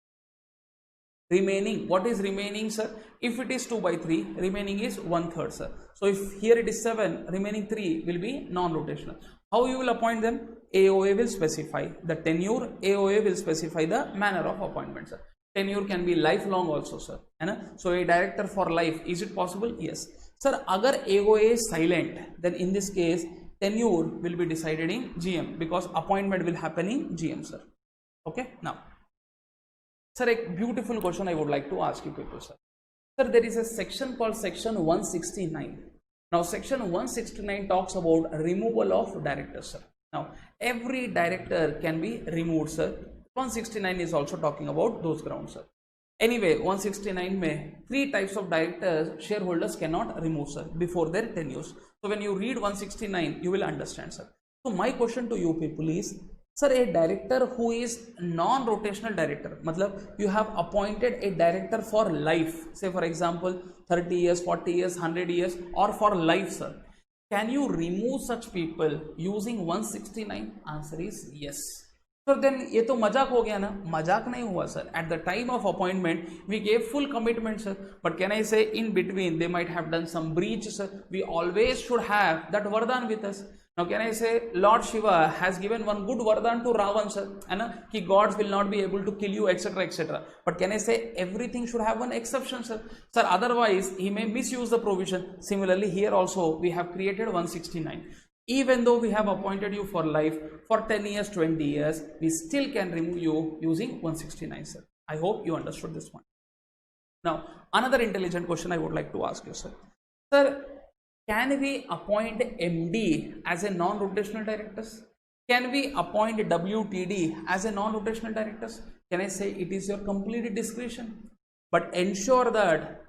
Remaining, what is remaining, sir? If it is 2 by 3, remaining is 1/3, sir. So if here it is 7, remaining 3 will be non-rotational. How you will appoint them? AOA will specify the tenure, AOA will specify the manner of appointment, sir. Tenure can be lifelong also, sir, है ना? So a director for life, is it possible? Yes. Sir, अगर AOA is silent, then in this case tenure will be decided in GM because appointment will happen in GM, sir. Okay, now, sir, a beautiful question I would like to ask you people, sir. Sir, there is a section called section 169. Now, section 169 talks about removal of directors, sir. Now, every director can be removed, sir. 169 is also talking about those grounds, sir. Anyway, 169 में 3 types of directors shareholders cannot remove, sir, before their tenures. So when you read 169, you will understand, sir. So my question to you people is, sir, a director who is non-rotational director, मतलब you have appointed a director for life, say for example 30 years, 40 years, 100 years, or for life, sir. Can you remove such people using 169? Answer is yes. So then ये तो मजाक हो गया ना? मजाक नहीं हुआ, sir. At the time of appointment, we gave full commitment, sir. But can I say in between they might have done some breach, sir? We always should have that Vardhan with us. Now can I say Lord Shiva has given one good Vardhan to Ravan, sir, and कि gods will not be able to kill you, etc., etc. But can I say everything should have one exception, sir? Sir, otherwise he may misuse the provision. Similarly, here also we have created 169. Even though we have appointed you for life for 10 years, 20 years, we still can remove you using 169, sir. I hope you understood this one. Now, another intelligent question I would like to ask you, sir. Sir, can we appoint MD as a non-rotational directors? Can we appoint WTD as a non-rotational directors? Can I say it is your complete discretion? But ensure that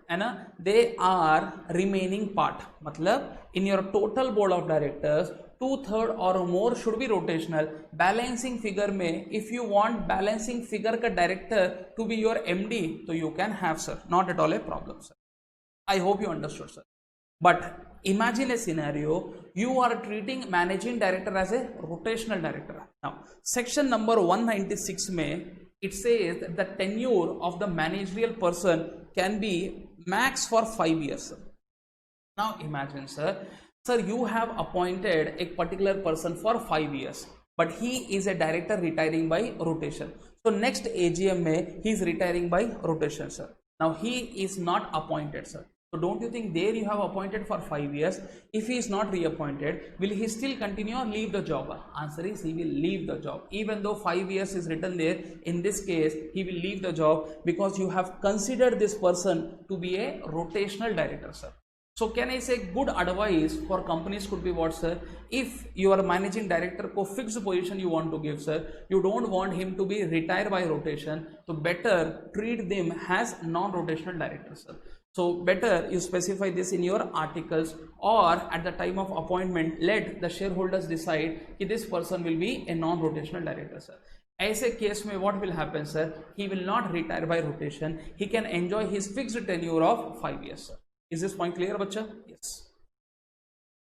they are remaining part. मतलब in your total board of directors, 2/3 or more should be rotational. Balancing figure में, if you want balancing figure का director to be your MD, so you can have, sir. Not at all a problem, sir. I hope you understood, sir. But imagine a scenario, you are treating managing director as a rotational director. Now, section number 196 में, it says that the tenure of the managerial person can be max for 5 years, sir. Now imagine, sir, you have appointed a particular person for 5 years, but he is a director retiring by rotation. So next AGM may he is retiring by rotation, sir. Now he is not appointed, sir. So don't you think there you have appointed for 5 years? If he is not reappointed, will he still continue or leave the job? Answer is he will leave the job. Even though 5 years is written there, in this case, he will leave the job because you have considered this person to be a rotational director, sir. So can I say good advice for companies could be what, sir? If your managing director ko fixed position you want to give, sir, you don't want him to be retired by rotation, so better treat them as non-rotational directors, sir. So better you specify this in your articles, or at the time of appointment let the shareholders decide that this person will be a non-rotational director, sir. ऐसे case में what will happen, sir? He will not retire by rotation. He can enjoy his fixed tenure of 5 years, sir. Is this point clear, bacha? Yes.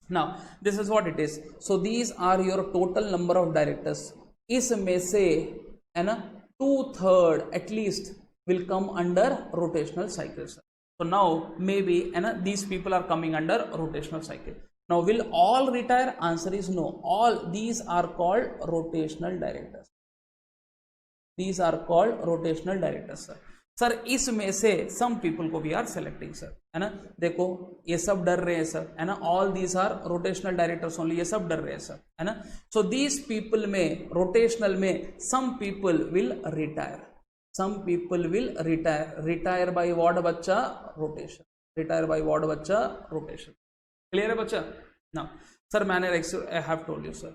Now this is what it is. So these are your total number of directors. इसमें से है ना 2/3 at least will come under rotational cycle, sir. So now maybe these people are coming under rotational cycle. Now will all retire? Answer is no. All these are called rotational directors. These are called rotational directors, sir. Sir इसमें से some people को we are selecting, sir, है ना. देखो ये सब डर रहे हैं, सर, है ना. All these are rotational directors only, ये सब डर रहे हैं, सर, है ना. सो दीज पीपल में रोटेशनल में some people will retire. Some people will retire by what बच्चा? Rotation. Retire by what बच्चा? Rotation. Clear है बच्चा? Now, sir, manner I have told you, sir.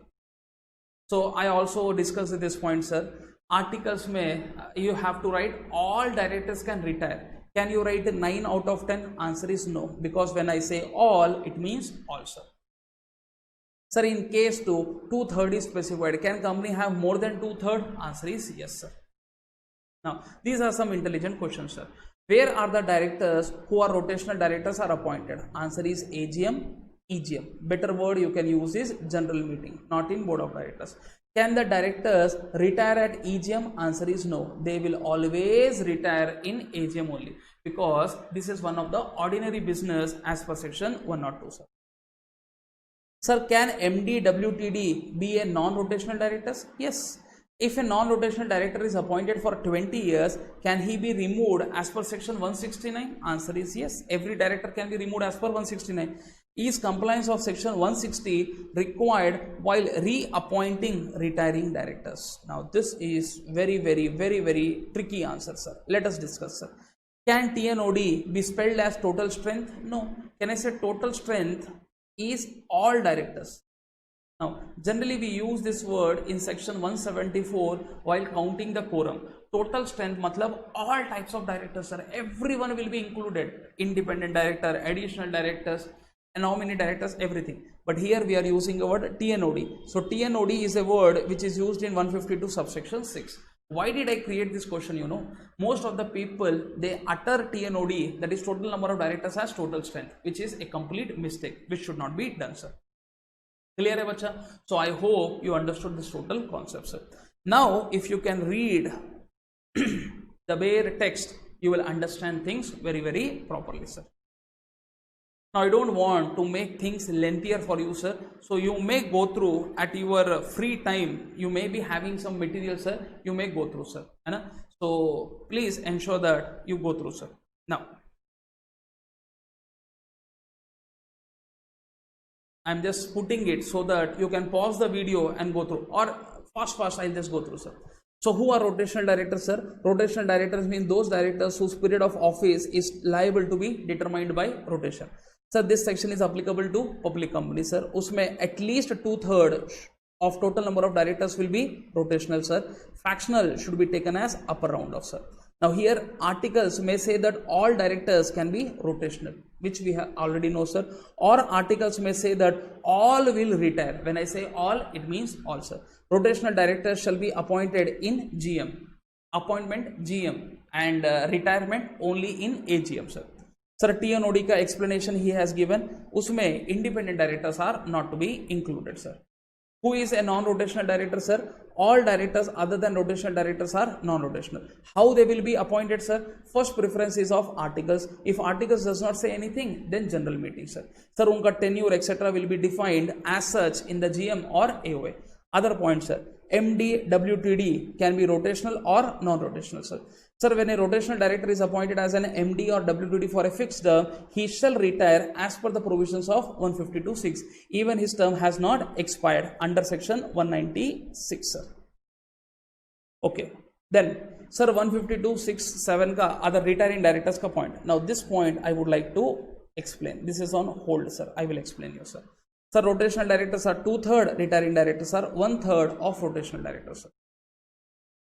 So I also discussed this point, sir. Articles में you have to write all directors can retire. Can you write 9 out of 10? Answer is no, because when I say all, it means all, sir. Sir, in case 2/3 is specified, can company have more than 2/3? Answer is yes, sir. Now, these are some intelligent questions, sir. Where are the directors who are rotational directors are appointed? Answer is AGM, EGM. Better word you can use is general meeting, not in board of directors. Can the directors retire at EGM? Answer is no. They will always retire in AGM only, because this is one of the ordinary business as per section 102, sir. Sir, can MD WTD be a non-rotational director? Yes. If a non-rotational director is appointed for 20 years, can he be removed as per section 169? Answer is yes. Every director can be removed as per 169. Is compliance of section 160 required while reappointing retiring directors? Now this is very tricky answer, sir. Let us discuss, sir. Can TNOD be spelled as total strength? No. Can I say total strength is all directors? Now, generally we use this word in section 174 while counting the quorum. Total strength matlab all types of directors, sir. Everyone will be included. Independent director, additional directors, nominee directors, everything. But here we are using a word TNOD. So TNOD is a word which is used in 152 subsection 6. Why did I create this question? You know, most of the people, they utter TNOD, that is total number of directors, as total strength, which is a complete mistake, which should not be done, sir. Clear hai bacha? So I hope you understood this total concept, sir. Now if you can read the bare text, you will understand things very properly, sir. Now I don't want to make things lengthier for you, sir, so you may go through at your free time. You may be having some material, sir, you may go through, sir. So please ensure that you go through, sir. Now I'm just putting it so that you can pause the video and go through, or fast I'll just go through, sir. So who are rotational directors, sir? Rotational directors mean those directors whose period of office is liable to be determined by rotation. Sir, this section is applicable to public companies, sir. Usme at least 2/3 of total number of directors will be rotational, sir. Fractional should be taken as upper round of, sir. Now here articles may say that all directors can be rotational, which we have already know, sir. Or articles may say that all will retire. When I say all, it means all, sir. Rotational directors shall be appointed in GM, appointment GM, and retirement only in AGM, sir. Sir, TNOD ka explanation he has given. Usme independent directors are not to be included, sir. Who is a non-rotational director, sir? All directors other than rotational directors are non-rotational. How they will be appointed, sir? First preference is of articles. If articles does not say anything, then general meeting, sir. Sir, unka tenure etc. will be defined as such in the GM or AOA. Other points, sir. MD, WTD can be rotational or non-rotational, sir. Sir, when a rotational director is appointed as an MD or WTD for a fixed term, he shall retire as per the provisions of 152(6). Even his term has not expired under section 196, sir. Okay. Then, sir, 152(6)(7) ka other retiring directors ka point. Now, this point I would like to explain. This is on hold, sir. I will explain you, sir. Sir, rotational directors are 2/3, retiring directors are 1/3 of rotational directors, sir.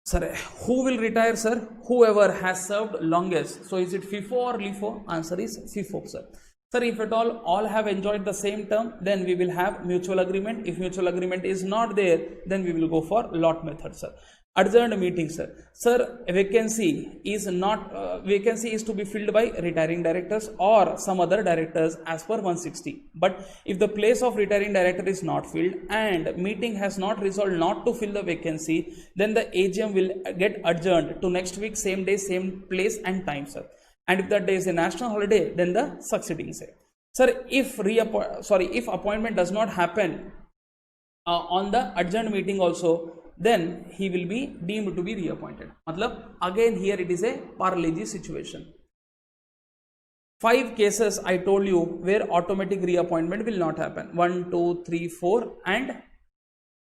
Sir, who will retire, sir? Whoever has served longest. So is it FIFO or LIFO? Answer is FIFO, sir. Sir, if at all have enjoyed the same term, then we will have mutual agreement. If mutual agreement is not there, then we will go for lot method, sir. Adjourned meeting, sir. Sir, vacancy is to be filled by retiring directors or some other directors as per 160. But if the place of retiring director is not filled and meeting has not resolved not to fill the vacancy, then the AGM will get adjourned to next week, same day, same place and time, sir. And if that day is a national holiday, then the succeeding day. Sir, if appointment does not happen on the adjourned meeting also, then he will be deemed to be reappointed. Matlab, again here it is a parleji situation. 5 cases I told you where automatic reappointment will not happen. 1, 2, 3, 4 and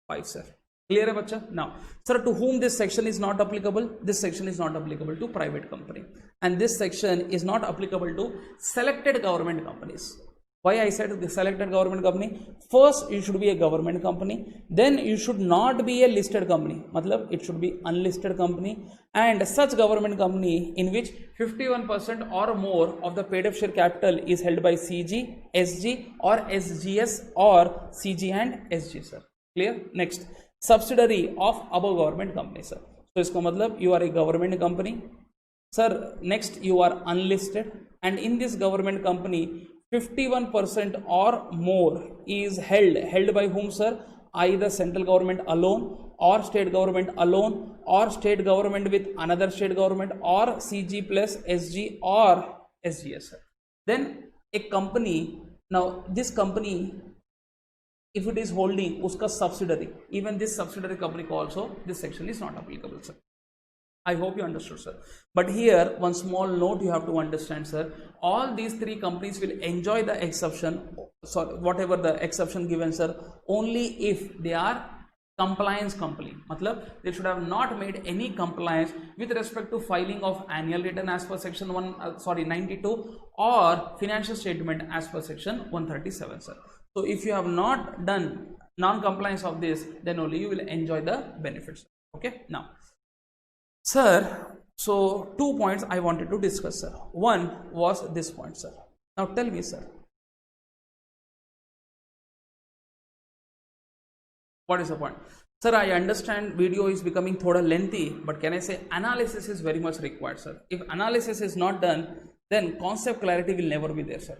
5, sir. Clear hai bacha? Now, sir, to whom this section is not applicable? This section is not applicable to private company, and this section is not applicable to selected government companies. Why I said the selected government company? First, you should be a government company. Then you should not be a listed company. Matlab, it should be unlisted company, and such government company in which 51% or more of the paid up share capital is held by CG, SG or SGS or CG and SG, sir. Clear? Next, subsidiary of above government company, sir. So isko matlab you are a government company, sir. Next, you are unlisted, and in this government company 51% or more is held by whom, sir? Either central government alone or state government alone or state government with another state government or CG plus SG or SGS, sir. Then a company, now this company if it is holding uska subsidiary, even this subsidiary company also, this section is not applicable, sir. I hope you understood, sir. But here one small note you have to understand, sir. All these three companies will enjoy the exception, sorry, whatever the exception given, sir, only if they are compliance company. Matlab they should have not made any compliance with respect to filing of annual return as per section 92 or financial statement as per section 137, sir. So if you have not done non-compliance of this, then only you will enjoy the benefits. Okay, now sir, so 2 points I wanted to discuss, sir. One was this point, sir. Now tell me, sir, what is the point? Sir, I understand video is becoming thoda lengthy, but can I say analysis is very much required, sir. If analysis is not done, then concept clarity will never be there, sir.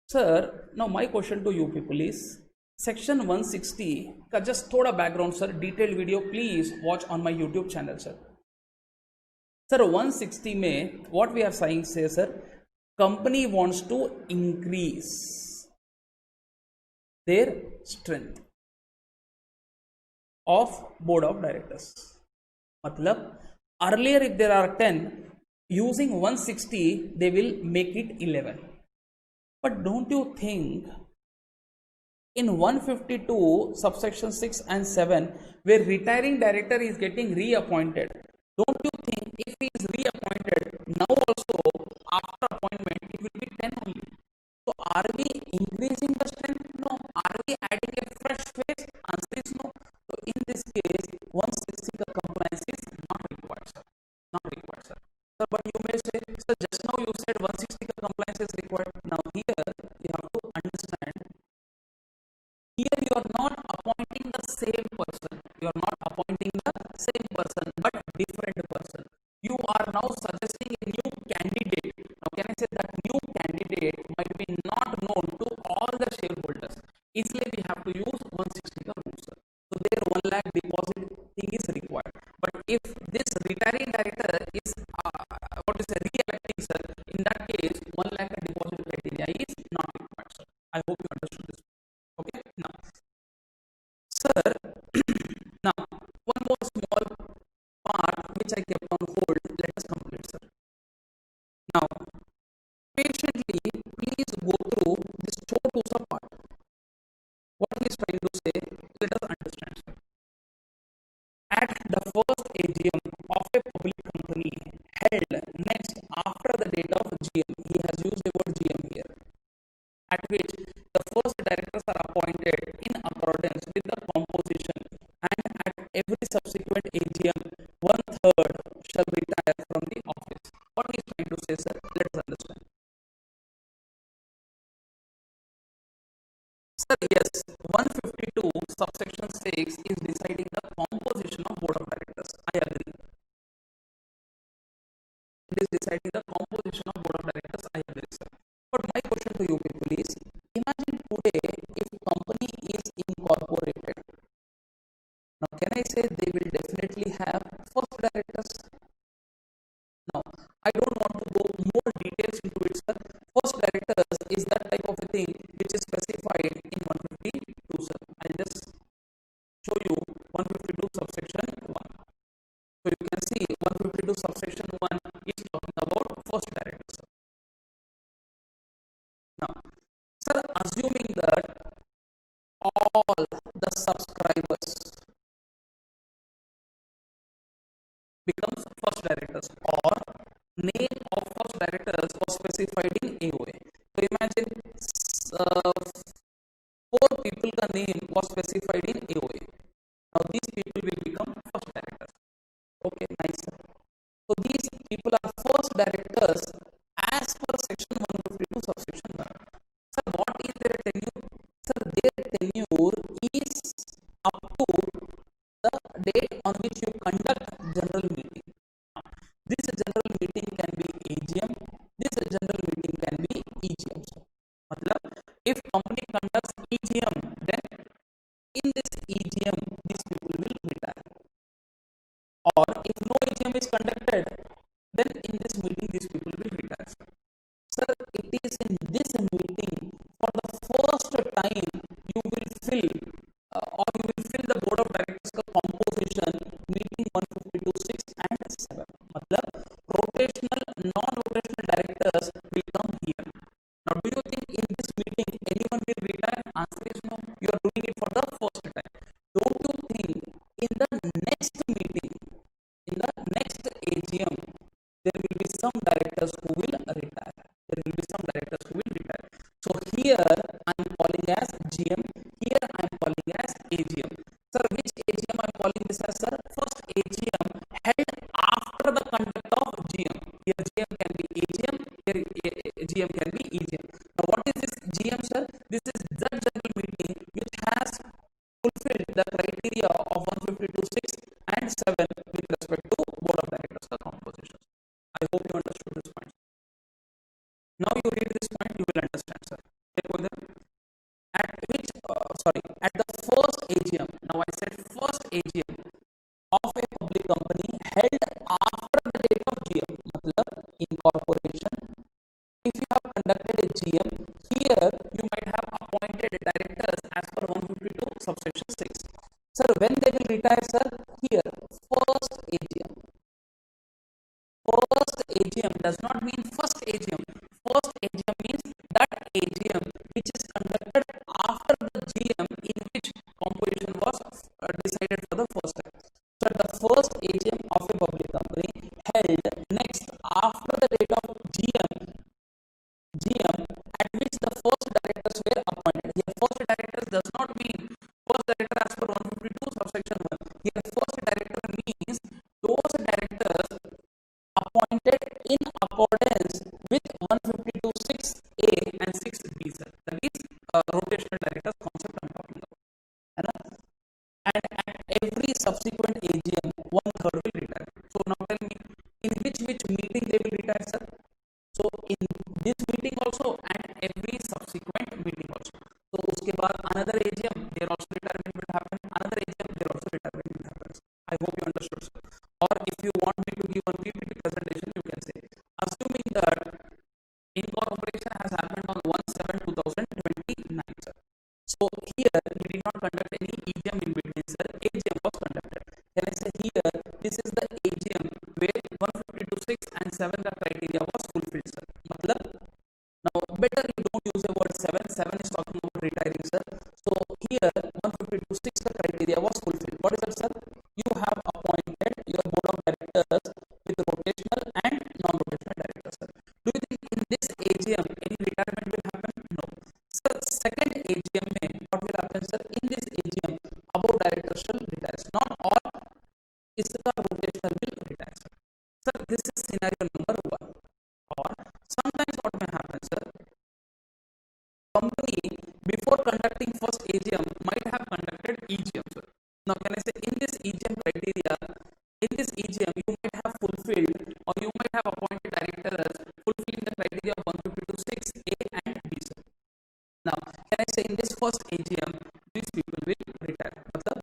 Sir, now my question to you people is, section 160 ka just thoda background, sir, detailed video please watch on my YouTube channel, sir. Sir, 160 में what we are saying, say, sir, company wants to increase their strength of board of directors. Matlab earlier if there are 10, using 160 they will make it 11. But don't you think in 152 subsection 6 and 7 where retiring director is getting reappointed, don't you think if he is reappointed now also after appointment it will be 10 only? So are we increasing the strength? No. Are we adding a fresh face? Answer is no. So in this case 160 the compliance is not required, sir. Not required, sir. Sir, but you may say, sir, just now you said 160 the compliance is required. Now here you have to understand, here you are not appointing the same person. You are not appointing the same person, but different person. You are now suggesting a new candidate. Now, can I say that new candidate might be not known to all the shareholders? Easily we have to use 160 the rule, sir. So there 1 lakh deposit thing is required. But if this retiring director is what is a re-electing, sir, in that case 1 lakh deposit criteria is not required, sir. I hope you understood this. Okay, now sir, now one more small part which I kept on hold, let us complete, sir. Now patiently please go through this chotusa part. What he is trying to say, let us understand, sir. At the first AGM of a public company held next after the date of GM, he has used the word GM here, at which the first directors are appointed in accordance with the composition, and at every subsequent AGM, 1/3 shall retire from the office. What he is trying to say, sir, let us understand. Sir, yes, 152 subsection 6 is deciding the composition of board of directors. I agree. It is deciding the composition of board of directors. I agree, sir. But my question to you people is, imagine today if company is incorporated. Now can I say they will definitely have first directors? Now I don't want to go more details into it, sir. First directors is that type of a thing which is specified in 152, sir. I'll just show you 152 subsection 1. So you can see 152 subsection 1 is talking about first directors. Now, sir, assuming that all the subscribers becomes first directors, or name of first directors was specified in AOA. So imagine 4 people ka name was specified in AOA. Now these people will become first directors. Okay, nice, sir. So these people are first directors as per section 152 subsection 1. Sir, what is their tenure? Sir, their tenure is up to the date on which you conduct general meeting. This general meeting can be AGM, this general meeting can be EGM. Matlab, if company conducts EGM, then in this EGM these people will retire. Or if no EGM is conducted, then in this meeting these people will retire. Sir, it is in this meeting for the first time you will fill next meeting, in the next AGM, there will be some directors who will retire. There will be some directors who will retire. So here I am calling as GM. Here I am calling as AGM. Sir, which AGM I am calling this as, sir? First AGM held after the conduct of GM. Here GM can be AGM. Here GM can be EGM. Now what is this GM, sir? This is the general meeting which has fulfilled the criteria of 152(6) and 7 with respect to board of directors composition. I hope you understood this point. Now you read this point, you will understand, sir. Take over there. At which, at the first AGM, now I said first AGM of a public company held after the date of GM, matlab incorporation. If you have conducted a GM, here you might have appointed directors as per 152 subsection 6. Sir, when they will retire, sir? Here, first AGM. First AGM does not mean first AGM. First AGM means that AGM which is conducted after the GM in which composition was decided for the first time. So the first AGM of a public company held next after the date of GM at which the first directors were appointed. Here first directors does not mean first director as per 152 subsection 1. Here first director means those directors appointed in accordance with 152(6)(a) and 6(b). That is rotational directors concept I am talking about. And at every subsequent AGM, 1/3 will retire. So now tell me, in which meeting they will retire, sir? So in this meeting also and every subsequent meeting also. So uske baad another AGM, there also retirement will happen. Another AGM, there also retirement will happen. I hope you understood, sir. Or if you want me to give a PPT presentation, you can say, assuming that incorporation has happened on 1/7/2029, sir. So here we did not conduct any EGM in between, sir. AGM was conducted. Can I say here, this is the AGM where 152(6) and 7 the criteria was fulfilled, sir. Matlab, now better you don't use the word 7. 7 is talking about retiring, sir. So here 152(6) the criteria was fulfilled. What is that, sir? You have appointed your board of directors with rotational and non-rotational directors, sir. Do you think in this AGM any retirement will happen? No. Sir, second AGM mein what will happen, sir? In this AGM, above directors shall retire. Not all इसका rotational will retire, sir. Sir, this is scenario number 1. Or sometimes what may happen, sir? Company before conducting first AGM might have conducted EGM, sir. Now can I say in this EGM criteria, in this EGM you might have fulfilled or you might have appointed directors fulfilling the criteria of 152(6)(a) and b, sir. Now can I say in this first AGM these people will retire. मतलब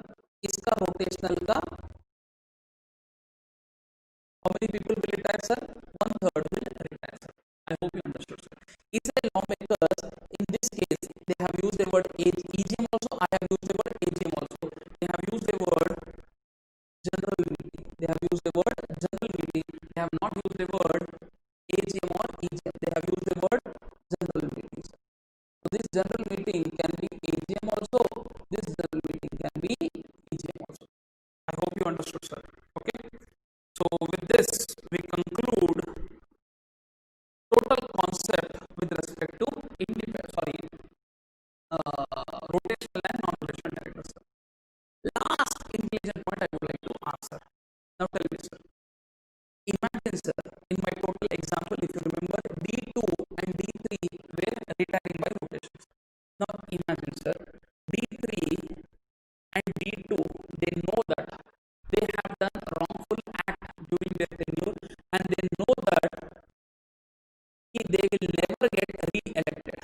इसका rotational का how many people will retire, sir? 1/3 will retire, sir. I hope you understood, sir. Israel lawmakers in this case they have used the word EGM also. I have used the word AGM also. They have used the word general meeting. They have used the word general meeting. They have not used the word AGM or EGM. They have used the word general meeting, sir. So this general meeting can be AGM also. This general meeting can be EGM also. I hope you understood, sir. Okay. So with this we conclude total concept with respect to rotational and non-rotational directors. Last intelligent point I would like to answer. Now tell me, sir. Imagine, sir, in my total example, if you remember, D2 and D3 were retiring by rotations. Now imagine, sir, D3 and D2, they know that they have done a wrongful act during their tenure and they know that they will never get re-elected.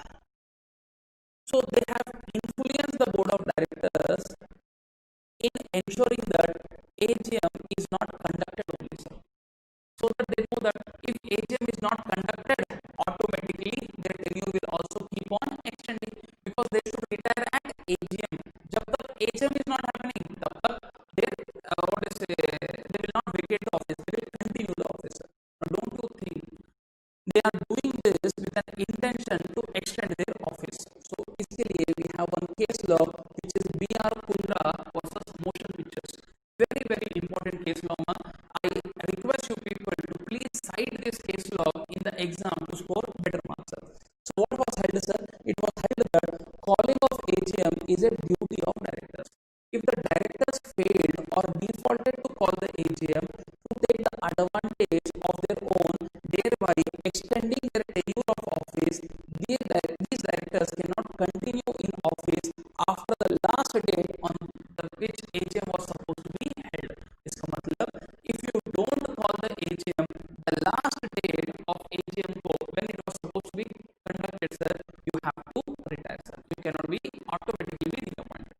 So they have influenced the board of directors in ensuring that AGM is not conducted only, sir. So that they know that if AGM is not conducted, automatically their tenure will also keep on extending because they should retire at AGM. जब तक AGM is not happening, तब तक they will not vacate the office. They will continue the office. Now, don't you think they are doing this with an intention to extend their office? So इसके लिए we have one case law which is B.R. Kundra versus Motion Pictures. Very case law ma, I request you people to please cite this case law in the exam to score better marks, sir. So what was held, sir? It was held that calling of AGM is a duty of directors. If the directors failed or defaulted to call the AGM to take the advantage of their own, thereby extending their tenure of office, these directors cannot continue in office after the last date on the which AGM was supposed to be held. इसका मतलब if you don't call the AGM, the last date of AGM को when it was supposed to be conducted, sir, you have to retire, sir. You cannot be automatically be reappointed.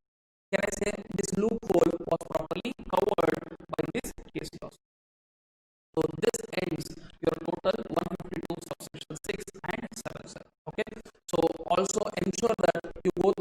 Can I say this loophole was properly covered by this case law? So this ends your total 152 subsection 6 and 7, sir. Okay. So also ensure that you go